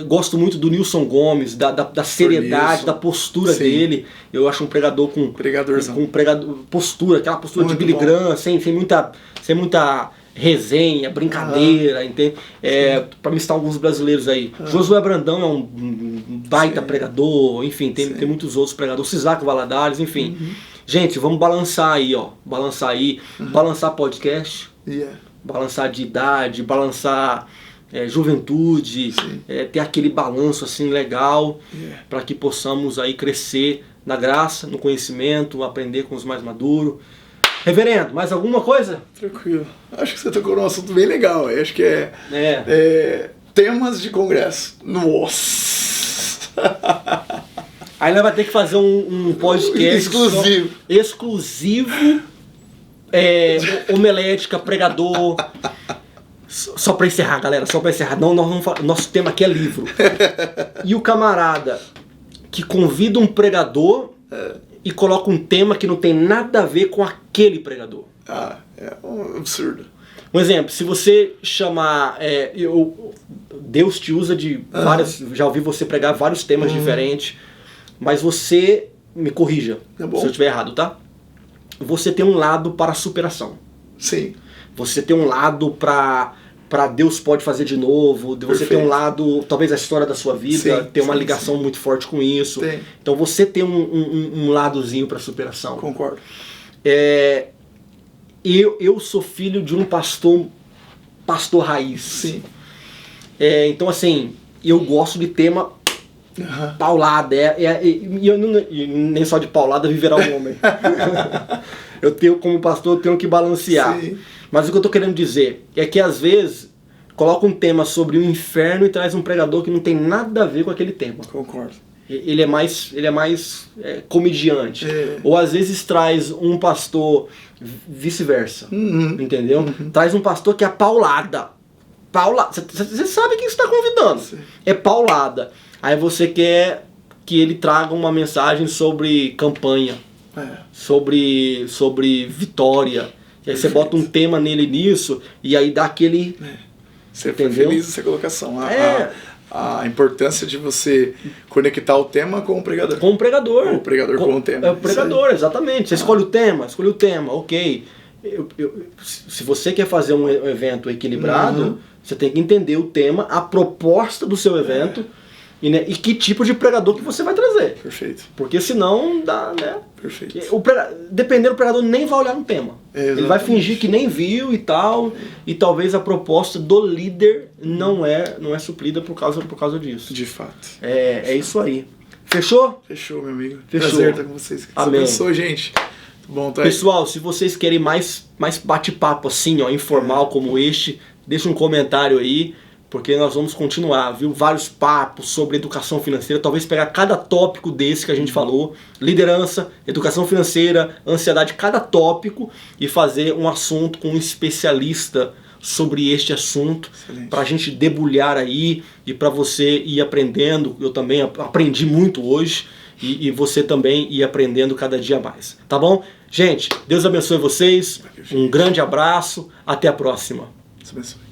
Gosto muito do Nilson Gomes, da seriedade, da postura dele. Eu acho um pregador com postura, aquela postura muito de Billy Graham, sem muita resenha, brincadeira, entende? Para me citar alguns brasileiros aí. Josué Brandão é um baita pregador, enfim, tem muitos outros pregadores. Isaac Valadares, enfim. Gente, vamos balançar aí, ó. Balançar podcast, balançar de idade, balançar juventude, ter aquele balanço assim legal, para que possamos aí crescer na graça, no conhecimento, aprender com os mais maduros. Reverendo, mais alguma coisa? Tranquilo. Acho que você tocou num assunto bem legal. Acho que temas de congresso. Nossa! Aí nós vamos ter que fazer um podcast exclusivo homilética, pregador. Só pra encerrar, galera, só pra encerrar. Não, nós vamos falar, nosso tema aqui é livro. E o camarada que convida um pregador e coloca um tema que não tem nada a ver com aquele pregador. É um absurdo. Um exemplo, se você chamar... Deus te usa de várias... Já ouvi você pregar vários temas diferentes, mas você... Me corrija se eu estiver errado, tá? Você tem um lado para a superação. Sim. Você tem um lado para Deus pode fazer de novo. Você tem um lado, talvez a história da sua vida, tem uma ligação muito forte com isso. Tem. Então você tem um ladozinho para superação. Concordo. Eu sou filho de um pastor raiz. Sim. Então assim, eu gosto de tema paulada. E nem só de paulada viverá o homem. Eu tenho, como pastor, eu tenho que balancear. Sim. Mas o que eu estou querendo dizer é que às vezes coloca um tema sobre o inferno e traz um pregador que não tem nada a ver com aquele tema. Concordo. Ele é mais comediante. Ou às vezes traz um pastor vice-versa. Entendeu? Traz um pastor que é paulada. Você sabe quem você está convidando. Sim. É paulada. Aí você quer que ele traga uma mensagem sobre campanha. Sobre vitória. E aí você bota um tema nele nisso e aí dá aquele... Você foi feliz nessa colocação. A importância de você conectar o tema com o pregador. Com o pregador. O pregador com o tema. É o pregador, exatamente. Você escolhe o tema, ok. Se você quer fazer um evento equilibrado, você tem que entender o tema, a proposta do seu evento e que tipo de pregador que você vai trazer. Perfeito. Porque senão dá, né? Perfeito. Dependendo do pregador, nem vai olhar no tema. Ele vai fingir que nem viu e tal, e talvez a proposta do líder não é suprida por causa disso. De fato. É isso aí. Fechou? Fechou, meu amigo. Fechou. Prazer estar com vocês. Amém. Abençoe, gente. Bom, tá aí. Pessoal, se vocês querem mais bate-papo assim, informal como este, deixa um comentário aí, porque nós vamos continuar, viu? Vários papos sobre educação financeira, talvez pegar cada tópico desse que a gente falou, liderança, educação financeira, ansiedade, cada tópico, e fazer um assunto com um especialista sobre este assunto, para a gente debulhar aí e para você ir aprendendo. Eu também aprendi muito hoje e você também ir aprendendo cada dia mais, tá bom? Gente, Deus abençoe vocês, um grande abraço, até a próxima. Deus abençoe.